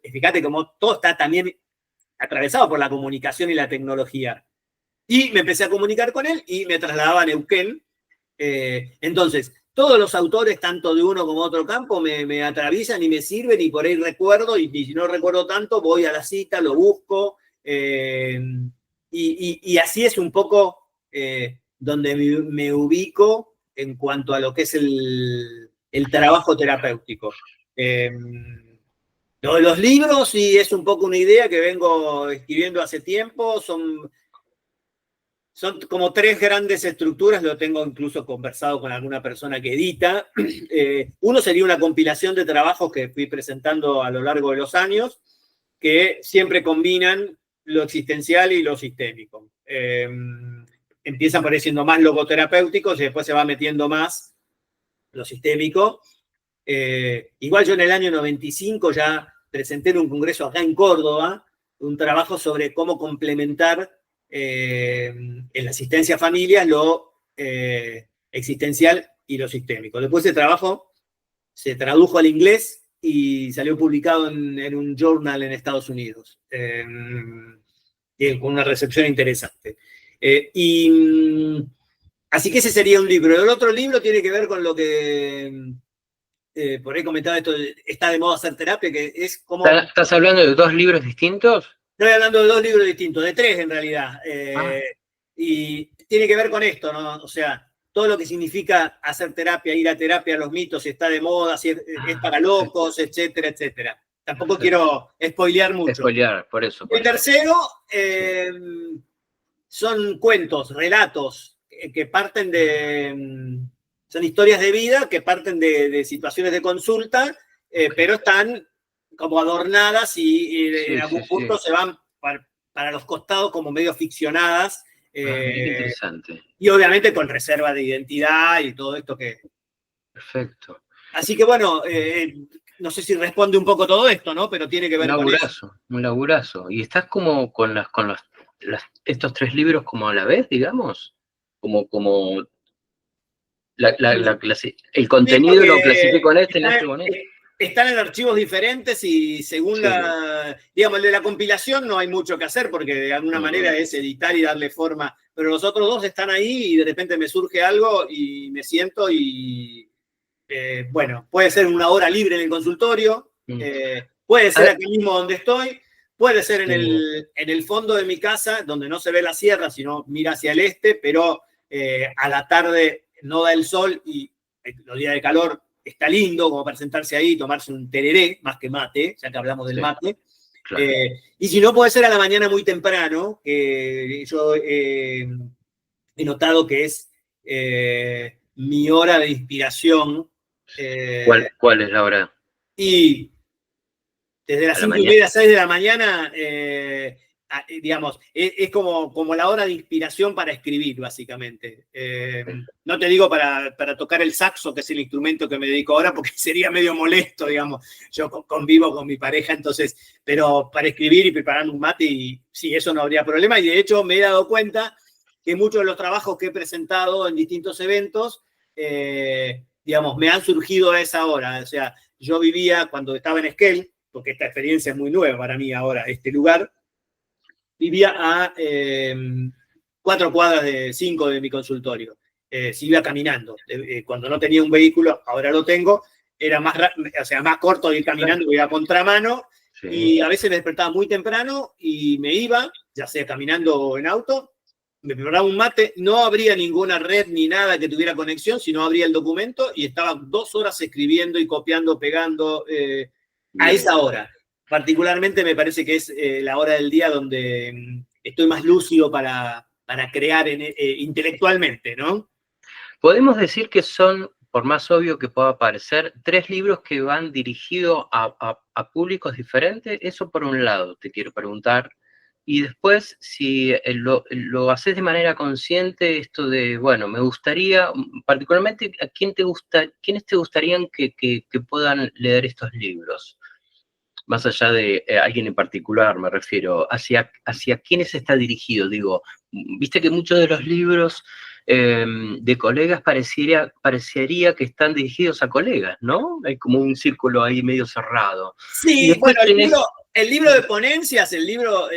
Speaker 2: Fíjate cómo todo está también atravesado por la comunicación y la tecnología. Y me empecé a comunicar con él y me trasladaba a Neuquén. Entonces, todos los autores, tanto de uno como de otro campo, me atraviesan y me sirven, y por ahí recuerdo, y si no recuerdo tanto, voy a la cita, lo busco, y así es un poco donde me ubico en cuanto a lo que es el trabajo terapéutico. Los libros, sí, es un poco una idea que vengo escribiendo hace tiempo, son como tres grandes estructuras, lo tengo incluso conversado con alguna persona que edita. Uno sería una compilación de trabajos que fui presentando a lo largo de los años, que siempre combinan lo existencial y lo sistémico. Empiezan pareciendo más logoterapéuticos y después se va metiendo más lo sistémico. Igual yo en el año 95 ya presenté en un congreso acá en Córdoba un trabajo sobre cómo complementar en la asistencia a familias lo existencial y lo sistémico. Después ese trabajo se tradujo al inglés y salió publicado en un journal en Estados Unidos, con una recepción interesante. Así que ese sería un libro. El otro libro tiene que ver con lo que por ahí comentaba esto, está de moda hacer terapia, que es como...
Speaker 1: ¿Estás hablando de dos libros distintos?
Speaker 2: Estoy hablando de dos libros distintos, de tres en realidad.
Speaker 1: Ah,
Speaker 2: Y tiene que ver con esto, ¿no? O sea, todo lo que significa hacer terapia, ir a terapia, los mitos, si está de moda, si es para
Speaker 1: perfecto,
Speaker 2: locos, etcétera, etcétera. Tampoco
Speaker 1: perfecto.
Speaker 2: quiero spoilear mucho.
Speaker 1: Spoilear, por eso,
Speaker 2: El
Speaker 1: por eso.
Speaker 2: tercero
Speaker 1: Sí.
Speaker 2: son cuentos, relatos que parten son historias de vida que parten de situaciones de consulta, pero están como adornadas y en algún punto se van para los costados como medio ficcionadas.
Speaker 1: Mira qué interesante.
Speaker 2: Y obviamente con reserva de identidad y todo esto que...
Speaker 1: Perfecto.
Speaker 2: Así que bueno, no sé si responde un poco todo esto, ¿no? Pero tiene que ver con eso.
Speaker 1: Un laburazo. ¿Y estás como con estos 3 libros como a la vez, digamos? Como el contenido lo clasifico en este, en este, con este.
Speaker 2: Están en archivos diferentes y según digamos, el de la compilación no hay mucho que hacer porque de alguna manera es editar y darle forma, pero los otros 2 están ahí y de repente me surge algo y me siento y, bueno, puede ser una hora libre en el consultorio, puede ser aquí mismo donde estoy, puede ser en el fondo de mi casa, donde no se ve la sierra, sino mira hacia el este, pero a la tarde no da el sol y los días de calor está lindo como para sentarse ahí y tomarse un tereré, más que mate, ya que hablamos del mate. Claro. Y si no, puede ser a la mañana muy temprano, que yo he notado que es mi hora de inspiración.
Speaker 1: ¿Cuál es la hora?
Speaker 2: Y desde las 5:30, 6 de la mañana, digamos, es como la hora de inspiración para escribir, básicamente. No te digo para tocar el saxo, que es el instrumento que me dedico ahora, porque sería medio molesto, digamos. Yo convivo con mi pareja, entonces, pero para escribir y preparar un mate, y sí, eso no habría problema. Y de hecho me he dado cuenta que muchos de los trabajos que he presentado en distintos eventos, digamos, me han surgido a esa hora. O sea, yo vivía cuando estaba en Esquel, porque esta experiencia es muy nueva para mí ahora, este lugar, vivía a 4 cuadras de 5 de mi consultorio. Si iba caminando. Cuando no tenía un vehículo, ahora lo tengo, era más corto de ir caminando, iba a contramano, y a veces me despertaba muy temprano y me iba, ya sea caminando o en auto, me preparaba un mate, no habría ninguna red ni nada que tuviera conexión, sino abría el documento y estaba 2 horas escribiendo y copiando, pegando, a esa hora. Particularmente me parece que es la hora del día donde estoy más lúcido para crear intelectualmente, ¿no?
Speaker 1: Podemos decir que son, por más obvio que pueda parecer, 3 libros que van dirigidos a públicos diferentes. Eso por un lado, te quiero preguntar. Y después, si lo haces de manera consciente, esto de, bueno, me gustaría, particularmente, ¿quiénes te gustarían que puedan leer estos libros? Más allá de alguien en particular, me refiero, ¿hacia quiénes está dirigido? Digo, viste que muchos de los libros de colegas parecería que están dirigidos a colegas, ¿no? Hay como un círculo ahí medio cerrado.
Speaker 2: Sí, bueno, el libro de ponencias, el libro...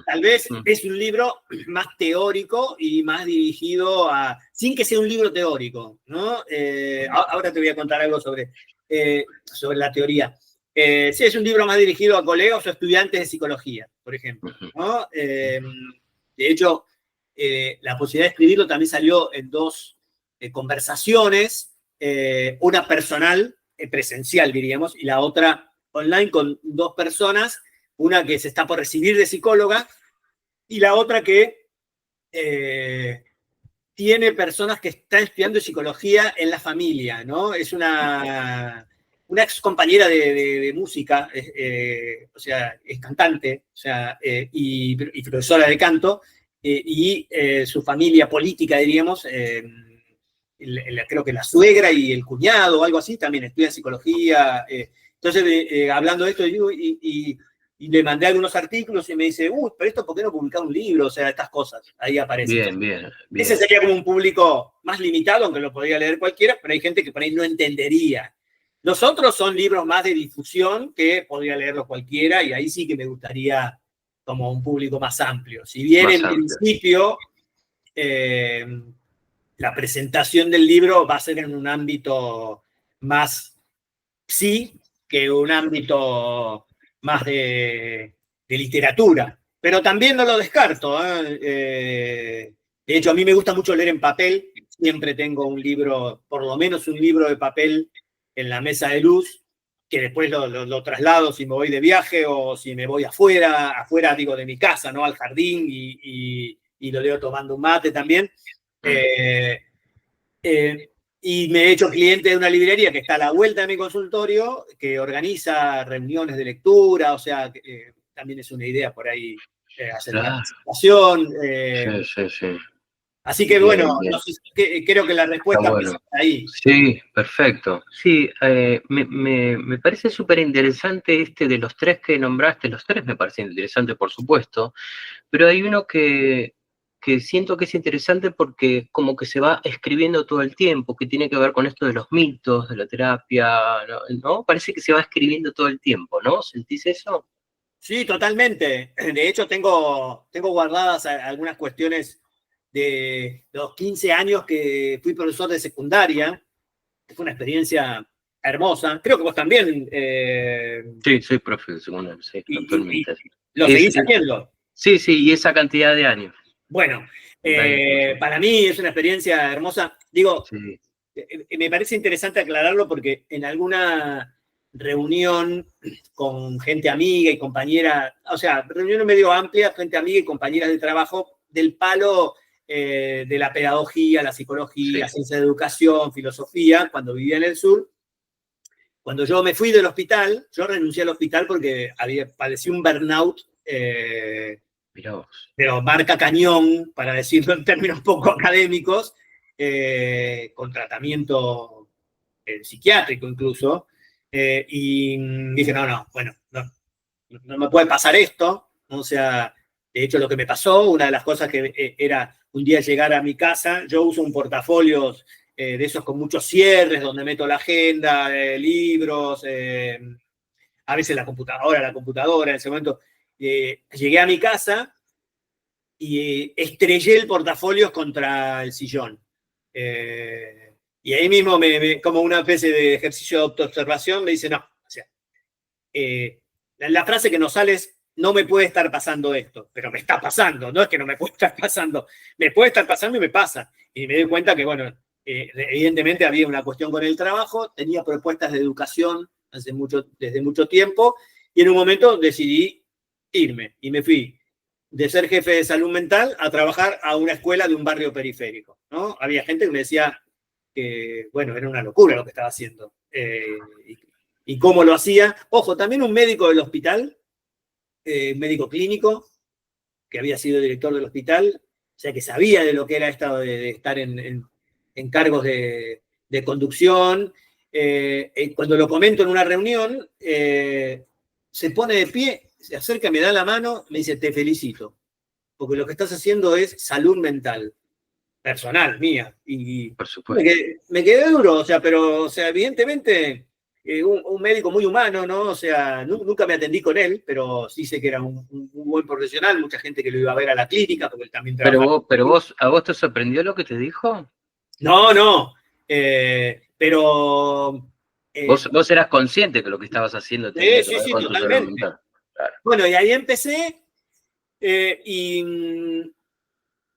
Speaker 2: tal vez es un libro más teórico y más dirigido sin que sea un libro teórico, ¿no? Ahora te voy a contar algo sobre la teoría. Sí, es un libro más dirigido a colegas o estudiantes de psicología, por ejemplo, ¿no? De hecho, la posibilidad de escribirlo también salió en 2 conversaciones, una personal, presencial, diríamos, y la otra online con 2 personas, una que se está por recibir de psicóloga y la otra que tiene personas que están estudiando psicología en la familia, ¿no? Es una ex compañera de música, o sea, es cantante, o sea, y profesora de canto, y su familia política, diríamos, creo que la suegra y el cuñado o algo así también estudian psicología. Entonces, hablando de esto, digo, y le mandé algunos artículos y me dice, pero esto, ¿por qué no publicar un libro? O sea, estas cosas, ahí aparece.
Speaker 1: Bien.
Speaker 2: Ese sería como un público más limitado, aunque lo podría leer cualquiera, pero hay gente que por ahí no entendería. Los otros son libros más de difusión que podría leerlos cualquiera, y ahí sí que me gustaría como un público más amplio. Si bien en principio la presentación del libro va a ser en un ámbito más sí que un ámbito más de literatura, pero también no lo descarto. De hecho, a mí me gusta mucho leer en papel, siempre tengo un libro, por lo menos un libro de papel en la mesa de luz, que después lo traslado si me voy de viaje o si me voy afuera digo, de mi casa, ¿no? Al jardín y lo leo tomando un mate también. Y me he hecho cliente de una librería que está a la vuelta de mi consultorio, que organiza reuniones de lectura, o sea, también es una idea por ahí hacer una
Speaker 1: Claro.
Speaker 2: presentación.
Speaker 1: Sí, sí, sí.
Speaker 2: Así que bueno,
Speaker 1: Bien, bien.
Speaker 2: no sé, creo que la
Speaker 1: Está
Speaker 2: respuesta
Speaker 1: bueno.
Speaker 2: empieza ahí.
Speaker 1: Sí, perfecto. Sí, me parece súper interesante este de los tres que nombraste. Los tres me parecen interesantes, por supuesto, pero hay uno que siento que es interesante porque como que se va escribiendo todo el tiempo, que tiene que ver con esto de los mitos, de la terapia, ¿no? Parece que se va escribiendo todo el tiempo, ¿no? ¿Sentís eso?
Speaker 2: Sí, totalmente. De hecho, tengo guardadas algunas cuestiones de los 15 años que fui profesor de secundaria, que fue una experiencia hermosa. Creo que vos también.
Speaker 1: Sí, soy profe de secundaria, sí,
Speaker 2: Y
Speaker 1: actualmente.
Speaker 2: lo
Speaker 1: Es,
Speaker 2: seguís haciendo.
Speaker 1: sí, sí, y esa cantidad de años.
Speaker 2: Bueno,
Speaker 1: Sí,
Speaker 2: para mí es una experiencia hermosa. Digo,
Speaker 1: sí,
Speaker 2: me parece interesante aclararlo porque en alguna reunión con gente amiga y compañera, o sea, reunión medio amplia, gente amiga y compañeras de trabajo del palo de la pedagogía, la psicología,
Speaker 1: sí.
Speaker 2: ciencia de educación, filosofía, cuando vivía en el sur. Cuando yo me fui del hospital, yo renuncié al hospital porque padecí un burnout,
Speaker 1: Mirá vos.
Speaker 2: pero marca cañón, para decirlo en términos poco académicos, con tratamiento psiquiátrico incluso, y dije, no, bueno, no me puede pasar esto, ¿no? O sea, de hecho lo que me pasó, una de las cosas que era un día llegar a mi casa, yo uso un portafolio de esos con muchos cierres, donde meto la agenda, libros, a veces la computadora, en ese momento. Llegué a mi casa y estrellé el portafolio contra el sillón. Y ahí mismo, como una especie de ejercicio de autoobservación, me dice, no, o sea, la frase que nos sale es, no me puede estar pasando esto, pero me está pasando, no es que no me puede estar pasando, me puede estar pasando y me pasa. Y me doy cuenta que, bueno, evidentemente había una cuestión con el trabajo, tenía propuestas de educación desde mucho tiempo, y en un momento decidí irme, y me fui de ser jefe de salud mental a trabajar a una escuela de un barrio periférico, ¿no? Había gente que me decía que, bueno, era una locura lo que estaba haciendo. Y cómo lo hacía. Ojo, también un médico del hospital, médico clínico, que había sido director del hospital, o sea, que sabía de lo que era esto de estar en cargos de conducción. Cuando lo comento en una reunión, se pone de pie, se acerca, me da la mano, me dice, te felicito, porque lo que estás haciendo es salud mental, personal, mía. Y
Speaker 1: Por supuesto.
Speaker 2: me quedé duro, o sea, pero, o sea, evidentemente, un médico muy humano, ¿no? O sea, nunca me atendí con él, pero sí sé que era un buen profesional, mucha gente que lo iba a ver a la clínica, porque él también trabajaba.
Speaker 1: Pero vos, ¿a vos te sorprendió lo que te dijo?
Speaker 2: No, no, pero...
Speaker 1: Vos eras consciente que lo que estabas haciendo tenía que
Speaker 2: sí,
Speaker 1: ver
Speaker 2: sí,
Speaker 1: con tu salud
Speaker 2: totalmente.
Speaker 1: mental. Claro.
Speaker 2: Bueno, y ahí empecé, y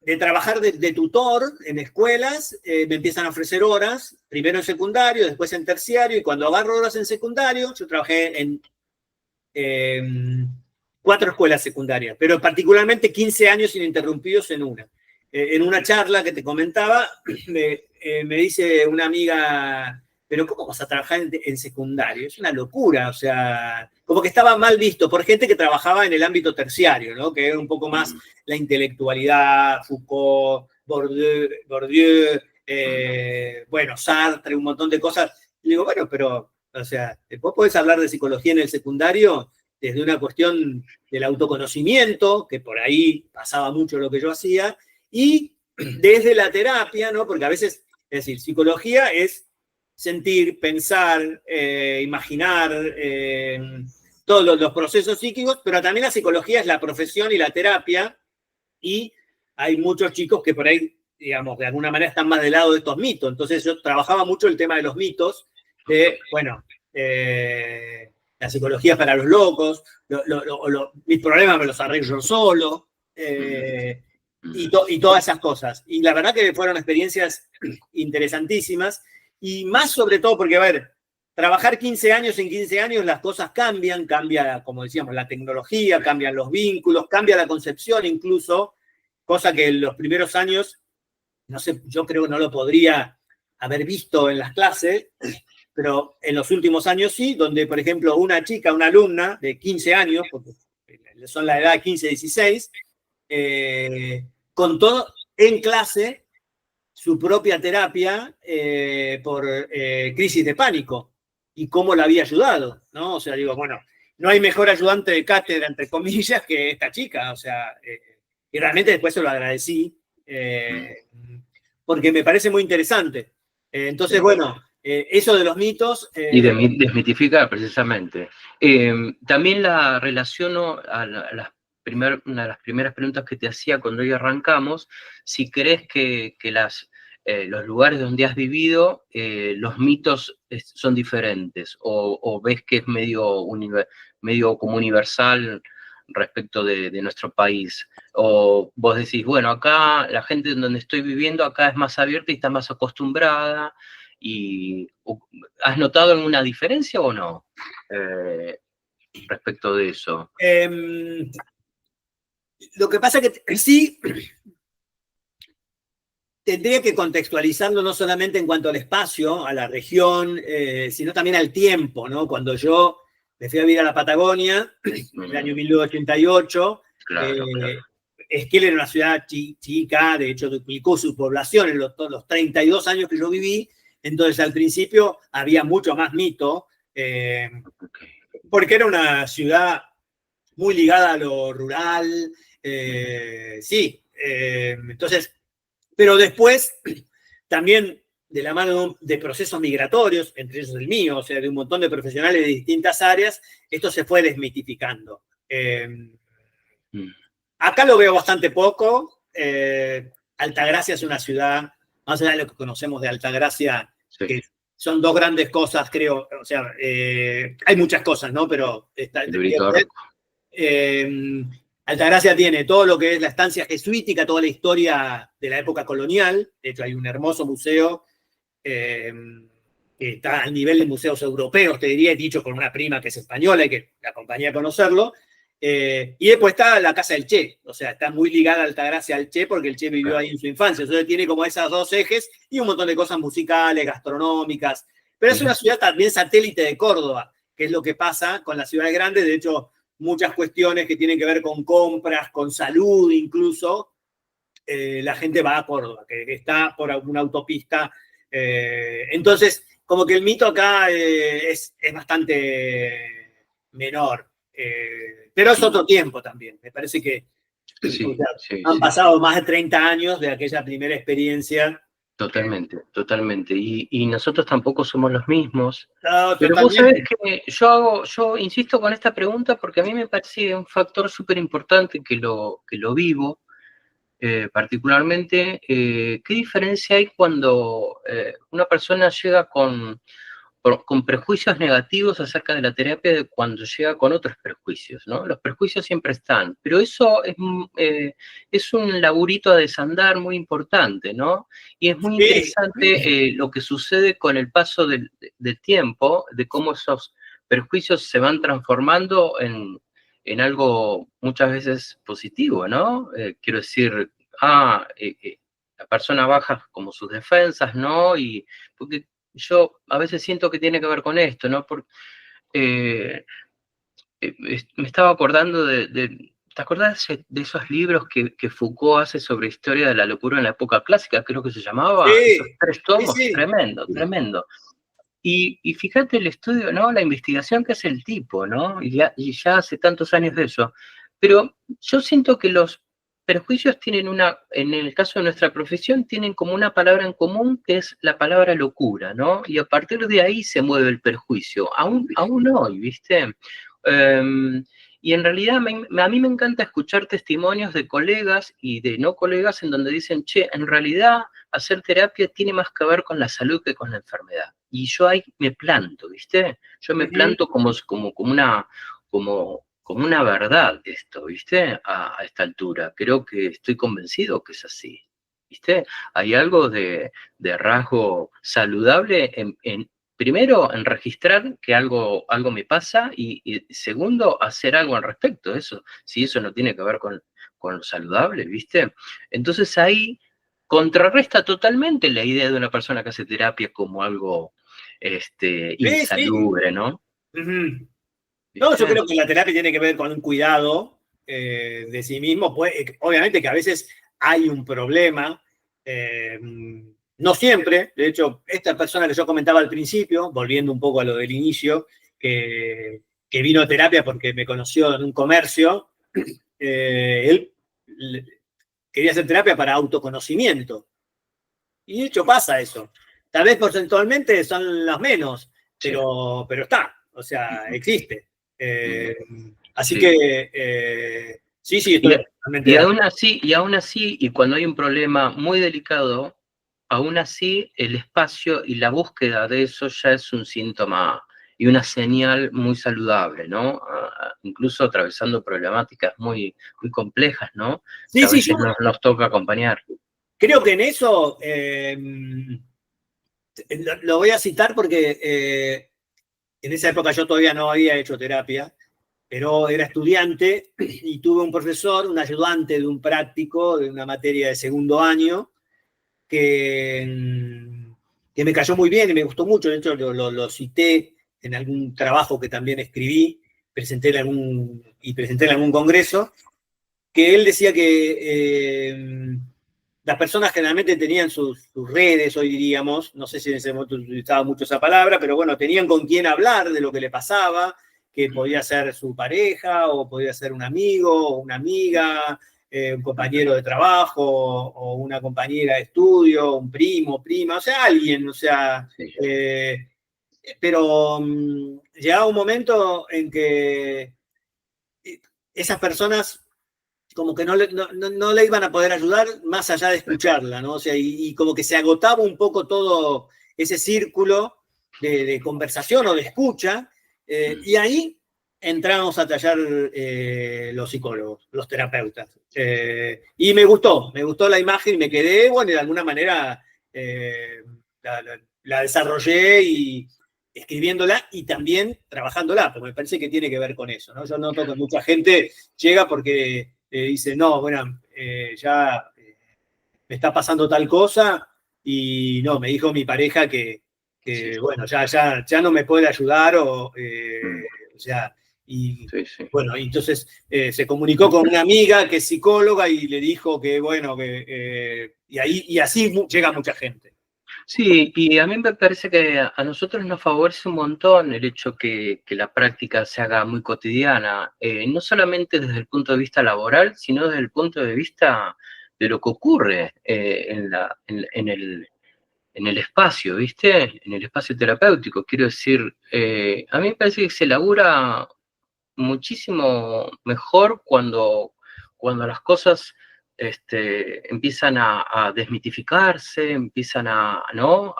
Speaker 2: de trabajar de tutor en escuelas, me empiezan a ofrecer horas, primero en secundario, después en terciario, y cuando agarro horas en secundario, yo trabajé en 4 escuelas secundarias, pero particularmente 15 años ininterrumpidos en una. En una charla que te comentaba, me dice una amiga, pero ¿cómo vas a trabajar en secundario? Es una locura, o sea, como que estaba mal visto por gente que trabajaba en el ámbito terciario, ¿no? Que era un poco más la intelectualidad, Foucault, Bourdieu, bueno, Sartre, un montón de cosas. Y digo, bueno, pero, o sea, vos podés hablar de psicología en el secundario desde una cuestión del autoconocimiento, que por ahí pasaba mucho lo que yo hacía, y desde la terapia, ¿no? Porque a veces, es decir, psicología es sentir, pensar, imaginar, todos los procesos psíquicos, pero también la psicología es la profesión y la terapia, y hay muchos chicos que por ahí, digamos, de alguna manera están más del lado de estos mitos. Entonces yo trabajaba mucho el tema de los mitos, de, bueno, la psicología es para los locos, mis problemas me los arreglo yo solo, y todas esas cosas. Y la verdad que fueron experiencias interesantísimas, y más sobre todo porque, a ver, trabajar 15 años en 15 años, las cosas cambian, cambia, como decíamos, la tecnología, cambian los vínculos, cambia la concepción incluso, cosa que en los primeros años, no sé, yo creo que no lo podría haber visto en las clases, pero en los últimos años sí, donde, por ejemplo, una chica, una alumna de 15 años, porque son la edad 15-16, contó en clase su propia terapia por crisis de pánico y cómo la había ayudado, ¿no? O sea, digo, bueno, no hay mejor ayudante de cátedra, entre comillas, que esta chica, o sea, y realmente después se lo agradecí, porque me parece muy interesante. Entonces,
Speaker 1: Sí.
Speaker 2: bueno, eso de los mitos...
Speaker 1: Y desmitificar, precisamente. También la relaciono a una de las primeras preguntas que te hacía cuando hoy arrancamos, si crees que los lugares donde has vivido, los mitos son diferentes, o ves que es medio como universal respecto de nuestro país. O vos decís, bueno, acá la gente en donde estoy viviendo, acá es más abierta y está más acostumbrada. ¿Has notado alguna diferencia o no respecto de eso?
Speaker 2: Lo que pasa que sí, tendría que contextualizarlo no solamente en cuanto al espacio, a la región, sino también al tiempo, ¿no? Cuando yo me fui a vivir a la Patagonia, en el año 1988,
Speaker 1: Claro, claro.
Speaker 2: Esquel era una ciudad chica, de hecho duplicó su población en los 32 años que yo viví, entonces al principio había mucho más mito,
Speaker 1: Okay.
Speaker 2: porque era una ciudad muy ligada a lo rural, sí, entonces, pero después también de la mano de procesos migratorios, entre ellos el mío, o sea, de un montón de profesionales de distintas áreas, esto se fue desmitificando. Acá lo veo bastante poco. Altagracia es una ciudad, más allá de lo que conocemos de Altagracia,
Speaker 1: Sí.
Speaker 2: que son dos grandes cosas, creo. O sea, hay muchas cosas, ¿no? Pero Altagracia tiene todo lo que es la estancia jesuítica, toda la historia de la época colonial. De hecho, hay un hermoso museo que está al nivel de museos europeos, te diría, dicho con una prima que es española y que la acompañé a conocerlo. Y después está la casa del Che, o sea, está muy ligada a Altagracia al Che porque el Che vivió ahí en su infancia, entonces tiene como esas dos ejes y un montón de cosas musicales, gastronómicas, pero es una ciudad también satélite de Córdoba, que es lo que pasa con las ciudades grandes, de hecho, muchas cuestiones que tienen que ver con compras, con salud incluso, la gente va a Córdoba, que está por una autopista, entonces, como que el mito acá es bastante menor. Pero es otro tiempo también. Me parece que
Speaker 1: Sí,
Speaker 2: o sea,
Speaker 1: sí,
Speaker 2: han
Speaker 1: sí.
Speaker 2: pasado más de 30 años de aquella primera experiencia.
Speaker 1: Totalmente, totalmente. Y nosotros tampoco somos los mismos.
Speaker 2: No,
Speaker 1: Pero vos sabés
Speaker 2: totalmente.
Speaker 1: que yo insisto con esta pregunta porque a mí me parece un factor súper importante que lo vivo. Particularmente, ¿qué diferencia hay cuando una persona llega con prejuicios negativos acerca de la terapia de cuando llega con otros prejuicios, ¿no? Los prejuicios siempre están, pero eso es un laburito a desandar muy importante, ¿no? Y es muy
Speaker 2: Sí,
Speaker 1: interesante lo que sucede con el paso del tiempo, de cómo esos prejuicios se van transformando en algo muchas veces positivo, ¿no? Quiero decir, la persona baja como sus defensas, ¿no? Y porque yo a veces siento que tiene que ver con esto, ¿no? Porque me estaba acordando ¿te acordás de esos libros que Foucault hace sobre historia de la locura en la época clásica? Creo que se llamaba, esos
Speaker 2: sí,
Speaker 1: 3
Speaker 2: sí,
Speaker 1: tomos,
Speaker 2: sí.
Speaker 1: tremendo, tremendo. Y fíjate el estudio, ¿no? La investigación que hace el tipo, ¿no? Y ya hace tantos años de eso. Pero yo siento que los perjuicios tienen en el caso de nuestra profesión, tienen como una palabra en común que es la palabra locura, ¿no? Y a partir de ahí se mueve el perjuicio, aún hoy, ¿viste? Y en realidad a mí me encanta escuchar testimonios de colegas y de no colegas en donde dicen, che, en realidad hacer terapia tiene más que ver con la salud que con la enfermedad. Y yo ahí me planto, ¿viste? Yo me planto como una verdad esto, ¿viste? A esta altura. Creo que estoy convencido que es así, ¿viste? Hay algo de rasgo saludable primero, en registrar que algo me pasa y segundo, hacer algo al respecto. Eso, si eso no tiene que ver con lo saludable, ¿viste? Entonces ahí contrarresta totalmente la idea de una persona que hace terapia como algo
Speaker 2: Sí, sí.
Speaker 1: insalubre, ¿no?
Speaker 2: Ujú. No, yo
Speaker 1: ¿Viste?
Speaker 2: creo que la terapia tiene que ver con un cuidado de sí mismo. Obviamente que a veces hay un problema, eh, no siempre. De hecho, esta persona que yo comentaba al principio, volviendo un poco a lo del inicio, que vino a terapia porque me conoció en un comercio, él quería hacer terapia para autoconocimiento. Y de hecho pasa eso. Tal vez porcentualmente son las menos,
Speaker 1: Sí.
Speaker 2: pero está, o sea, existe.
Speaker 1: Mm,
Speaker 2: Así
Speaker 1: sí.
Speaker 2: que sí, sí,
Speaker 1: Y,
Speaker 2: estoy totalmente de acuerdo.
Speaker 1: aún así, y cuando hay un problema muy delicado, aún así el espacio y la búsqueda de eso ya es un síntoma y una señal muy saludable, ¿no? Incluso atravesando problemáticas muy complejas, ¿no? Que
Speaker 2: Sí,
Speaker 1: a
Speaker 2: sí, yo
Speaker 1: veces nos toca acompañar.
Speaker 2: creo que en eso lo voy a citar porque en esa época yo todavía no había hecho terapia, pero era estudiante y tuve un profesor, un ayudante de un práctico de una materia de segundo año, que me cayó muy bien y me gustó mucho. De hecho, lo cité en algún trabajo que también escribí, presenté en algún congreso, que él decía que las personas generalmente tenían sus redes, hoy diríamos, no sé si en ese momento utilizaba mucho esa palabra, pero bueno, tenían con quién hablar de lo que le pasaba, que podía ser su pareja, o podía ser un amigo, o una amiga, un compañero de trabajo, o una compañera de estudio, un primo, prima, o sea, alguien, o sea,
Speaker 1: Sí,
Speaker 2: pero llegaba un momento en que esas personas como que no le iban a poder ayudar más allá de escucharla, ¿no? O sea, y como que se agotaba un poco todo ese círculo conversación o de escucha, y ahí entramos a tallar los psicólogos, los terapeutas. Y me gustó la imagen y me quedé, bueno, y de alguna manera eh, la desarrollé y escribiéndola y también trabajándola, porque me parece que tiene que ver con eso, ¿no? Yo noto que mucha gente llega porque dice, no, bueno, ya me está pasando tal cosa y no, me dijo mi pareja
Speaker 1: sí,
Speaker 2: que bueno, ya no me puede ayudar
Speaker 1: mm,
Speaker 2: o sea, y
Speaker 1: sí, sí.
Speaker 2: bueno, entonces se comunicó con una amiga que es psicóloga y le dijo que bueno, y así llega mucha gente.
Speaker 1: Sí, y a mí me parece que a nosotros nos favorece un montón el hecho que la práctica se haga muy cotidiana, no solamente desde el punto de vista laboral, sino desde el punto de vista de lo que ocurre en el espacio, ¿viste? En el espacio terapéutico. Quiero decir, a mí me parece que se labura muchísimo mejor cuando las cosas empiezan a desmitificarse, empiezan ¿no?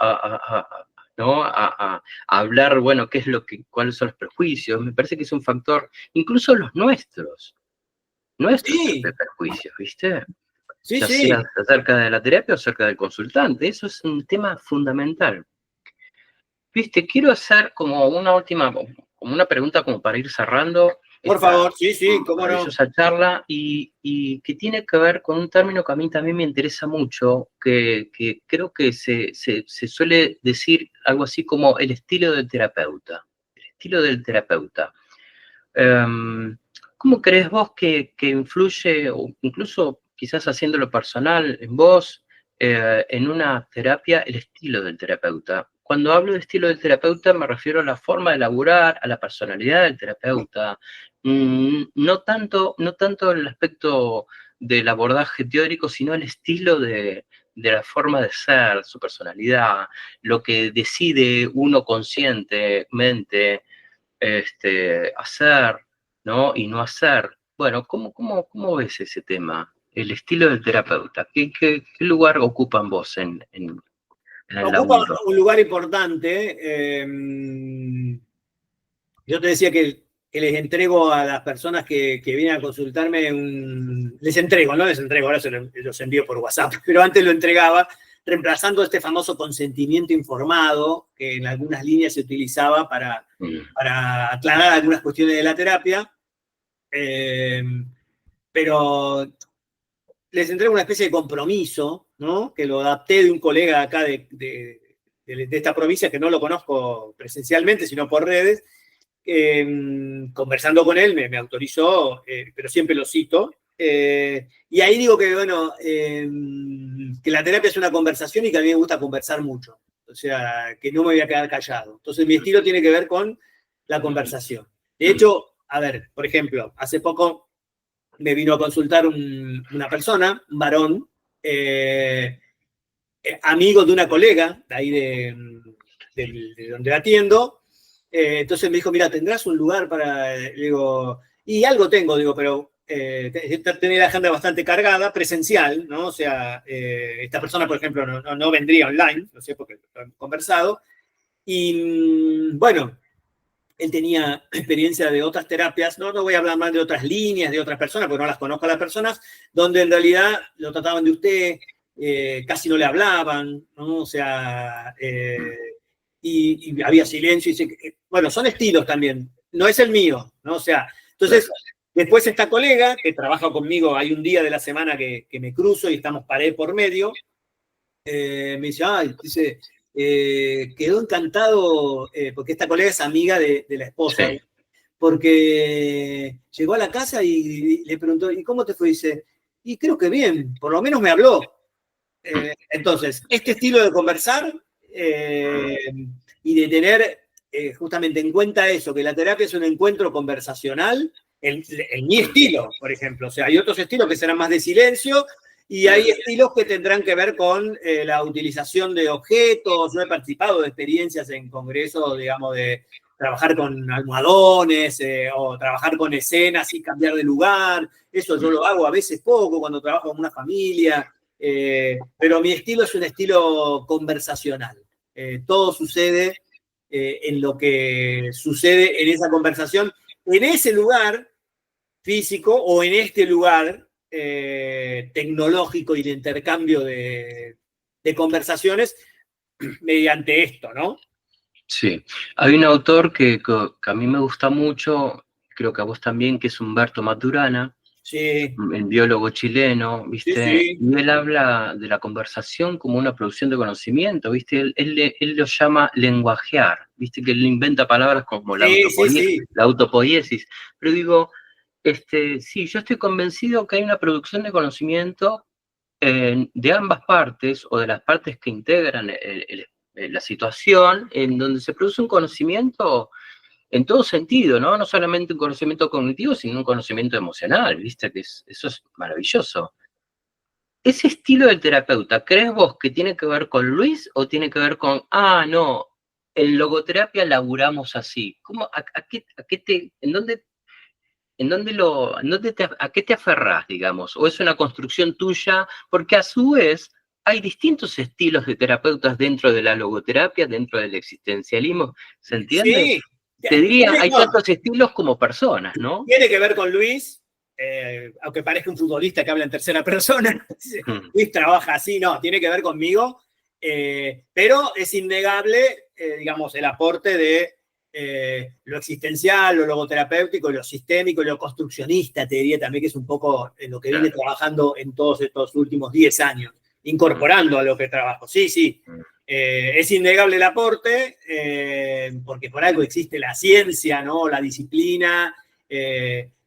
Speaker 1: ¿no? A hablar, bueno, qué es cuáles son los prejuicios. Me parece que es un factor, incluso los nuestros propios
Speaker 2: Sí,
Speaker 1: prejuicios, ¿viste?
Speaker 2: sí,
Speaker 1: Ya sea
Speaker 2: sí.
Speaker 1: acerca de la terapia o acerca del consultante. Eso es un tema fundamental. Viste, quiero hacer como una última, como una pregunta como para ir cerrando
Speaker 2: Por
Speaker 1: esta
Speaker 2: favor, sí, sí, cómo no.
Speaker 1: maravillosa charla y que tiene que ver con un término que a mí también me interesa mucho, que creo que se suele decir algo así como el estilo del terapeuta. El estilo del terapeuta. Um, ¿Cómo crees vos que influye, o incluso quizás haciéndolo personal en vos, en una terapia, el estilo del terapeuta? Cuando hablo de estilo del terapeuta me refiero a la forma de laburar, a la personalidad del terapeuta, no tanto el aspecto del abordaje teórico, sino el estilo de la forma de ser, su personalidad, lo que decide uno conscientemente hacer, ¿no? Y no hacer. Bueno, ¿cómo ves ese tema? El estilo del terapeuta. ¿Qué lugar ocupan vos en el
Speaker 2: Ocupa
Speaker 1: laburo?
Speaker 2: un lugar importante. Yo te decía que les entrego a las personas que vienen a consultarme, les entrego, no les entrego, ahora los envío por WhatsApp, pero antes lo entregaba, reemplazando este famoso consentimiento informado que en algunas líneas se utilizaba
Speaker 1: Mm,
Speaker 2: para aclarar algunas cuestiones de la terapia. Eh, pero les entrego una especie de compromiso ¿no? Que lo adapté de un colega acá de esta provincia, que no lo conozco presencialmente, sino por redes. Conversando con él, me autorizó, pero siempre lo cito. Y ahí digo que, bueno, que la terapia es una conversación y que a mí me gusta conversar mucho. O sea, que no me voy a quedar callado. Entonces, mi estilo tiene que ver con la conversación. De hecho, a ver, por ejemplo, hace poco me vino a consultar una persona, un varón, amigo de una colega, de ahí de donde atiendo. Entonces me dijo, mira, ¿tendrás un lugar para...? Le digo, y algo tengo, digo, pero tener la agenda bastante cargada, presencial, ¿no? O sea, esta persona, por ejemplo, no vendría online, no sé, porque lo hemos conversado. Y bueno, él tenía experiencia de otras terapias, no voy a hablar más de otras líneas, de otras personas, porque no las conozco a las personas, donde en realidad lo trataban de usted, casi no le hablaban, ¿no? O sea, y había silencio. Bueno, son estilos también, no es el mío, ¿no? O sea, entonces, después esta colega que trabaja conmigo, hay un día de la semana que me cruzo y estamos pared por medio, me dice, dice, quedó encantado, porque esta colega es amiga de la esposa,
Speaker 1: Sí.
Speaker 2: porque llegó a la casa y le preguntó, ¿y cómo te fue? Dice, y creo que bien, por lo menos me habló. Entonces, este estilo de conversar y de tener justamente en cuenta eso, que la terapia es un encuentro conversacional, en mi estilo, por ejemplo. O sea, hay otros estilos que serán más de silencio y hay estilos que tendrán que ver con la utilización de objetos. Yo he participado de experiencias en congresos, digamos, de trabajar con almohadones o trabajar con escenas y cambiar de lugar. Eso yo lo hago a veces poco cuando trabajo con una familia. Pero mi estilo es un estilo conversacional. Todo sucede en lo que sucede en esa conversación, en ese lugar físico o en este lugar tecnológico y de intercambio de conversaciones mediante esto, ¿no?
Speaker 1: Sí. Hay un autor que a mí me gusta mucho, creo que a vos también, que es Humberto Maturana,
Speaker 2: Sí,
Speaker 1: el biólogo chileno,
Speaker 2: sí,
Speaker 1: ¿viste?
Speaker 2: sí.
Speaker 1: Y él habla de la conversación como una producción de conocimiento, ¿viste? Él lo llama lenguajear, ¿viste? Que él inventa palabras como
Speaker 2: Sí, sí, sí.
Speaker 1: la autopoiesis. Pero digo, sí, yo estoy convencido que hay una producción de conocimiento de ambas partes o de las partes que integran la situación, en donde se produce un conocimiento en todo sentido, ¿no? No solamente un conocimiento cognitivo, sino un conocimiento emocional, ¿viste? Eso es maravilloso. Ese estilo del terapeuta, ¿crees vos que tiene que ver con Luis o tiene que ver con, no, en logoterapia laburamos así? ¿Cómo, a qué te aferrás, digamos? ¿O es una construcción tuya? Porque a su vez hay distintos estilos de terapeutas dentro de la logoterapia, dentro del existencialismo, ¿se entiende?
Speaker 2: Sí.
Speaker 1: Te diría, hay
Speaker 2: No,
Speaker 1: tantos estilos como personas, ¿no?
Speaker 2: tiene que ver con Luis, aunque parezca un futbolista que habla en tercera persona. Luis trabaja así, no, tiene que ver conmigo, pero es innegable, digamos, el aporte de lo existencial, lo logoterapéutico, lo sistémico, lo construccionista, te diría también que es un poco en lo que vine trabajando en todos estos últimos 10 años, incorporando a lo que trabajo. Sí, sí. Es innegable el aporte, porque por algo existe la ciencia, ¿no? La disciplina,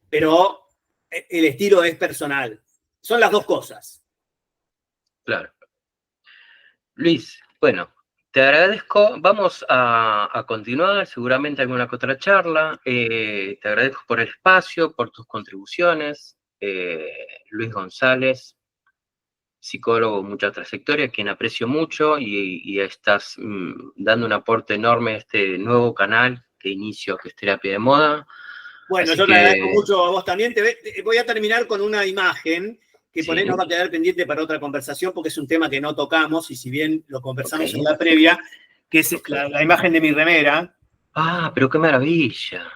Speaker 2: pero el estilo es personal. Son las dos cosas.
Speaker 1: Claro. Luis, bueno, te agradezco. Vamos a continuar, seguramente alguna que otra charla. Te agradezco por el espacio, por tus contribuciones. Luis González, psicólogo, mucha trayectoria, quien aprecio mucho y estás dando un aporte enorme a este nuevo canal que inicio, que es Terapia de Moda.
Speaker 2: Bueno,
Speaker 1: Así
Speaker 2: yo te agradezco
Speaker 1: que,
Speaker 2: mucho a vos también. Voy a terminar con una imagen que por ahí
Speaker 1: sí,
Speaker 2: nos va a quedar pendiente para otra conversación, porque es un tema que no tocamos, y si bien lo conversamos en
Speaker 1: ok,
Speaker 2: la previa, que es
Speaker 1: ok.
Speaker 2: la imagen de mi remera.
Speaker 1: Pero qué maravilla.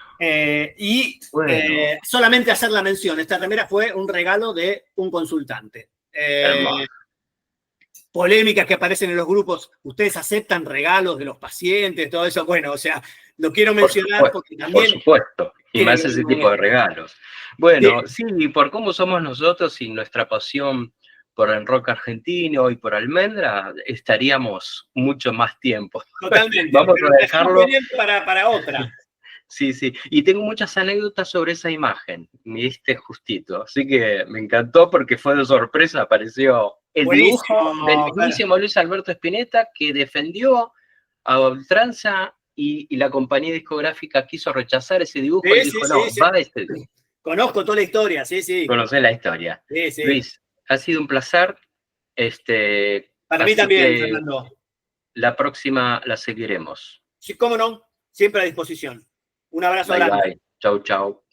Speaker 1: Bueno,
Speaker 2: Solamente hacer la mención, esta remera fue un regalo de un consultante.
Speaker 1: hermoso.
Speaker 2: Polémicas que aparecen en los grupos, ustedes aceptan regalos de los pacientes, todo eso. Bueno, o sea, lo quiero mencionar porque
Speaker 1: Por
Speaker 2: también
Speaker 1: supuesto, y
Speaker 2: tiene que
Speaker 1: más
Speaker 2: ver
Speaker 1: ese
Speaker 2: con
Speaker 1: tipo de
Speaker 2: esto.
Speaker 1: regalos.
Speaker 2: Sí,
Speaker 1: Bueno, sí, por cómo somos nosotros y nuestra pasión por el rock argentino y por Almendra, estaríamos mucho más tiempo.
Speaker 2: Totalmente.
Speaker 1: Vamos
Speaker 2: Pero
Speaker 1: a dejarlo.
Speaker 2: para otra.
Speaker 1: Sí, sí. Y tengo muchas anécdotas sobre esa imagen, me diste justito. Así que me encantó porque fue de sorpresa, apareció el
Speaker 2: Buenísimo.
Speaker 1: dibujo del mismísimo Luis Alberto Spinetta, que defendió a ultranza y la compañía discográfica quiso rechazar ese dibujo y dijo, no,
Speaker 2: Sí.
Speaker 1: va este dibujo.
Speaker 2: Conozco toda la historia, sí.
Speaker 1: Conocés la historia.
Speaker 2: Sí.
Speaker 1: Luis, ha sido un placer.
Speaker 2: Para mí
Speaker 1: Así
Speaker 2: también,
Speaker 1: que
Speaker 2: Fernando.
Speaker 1: la próxima la seguiremos.
Speaker 2: Sí, cómo no, siempre a disposición. Un abrazo
Speaker 1: Bye,
Speaker 2: grande.
Speaker 1: bye. Chau, chau.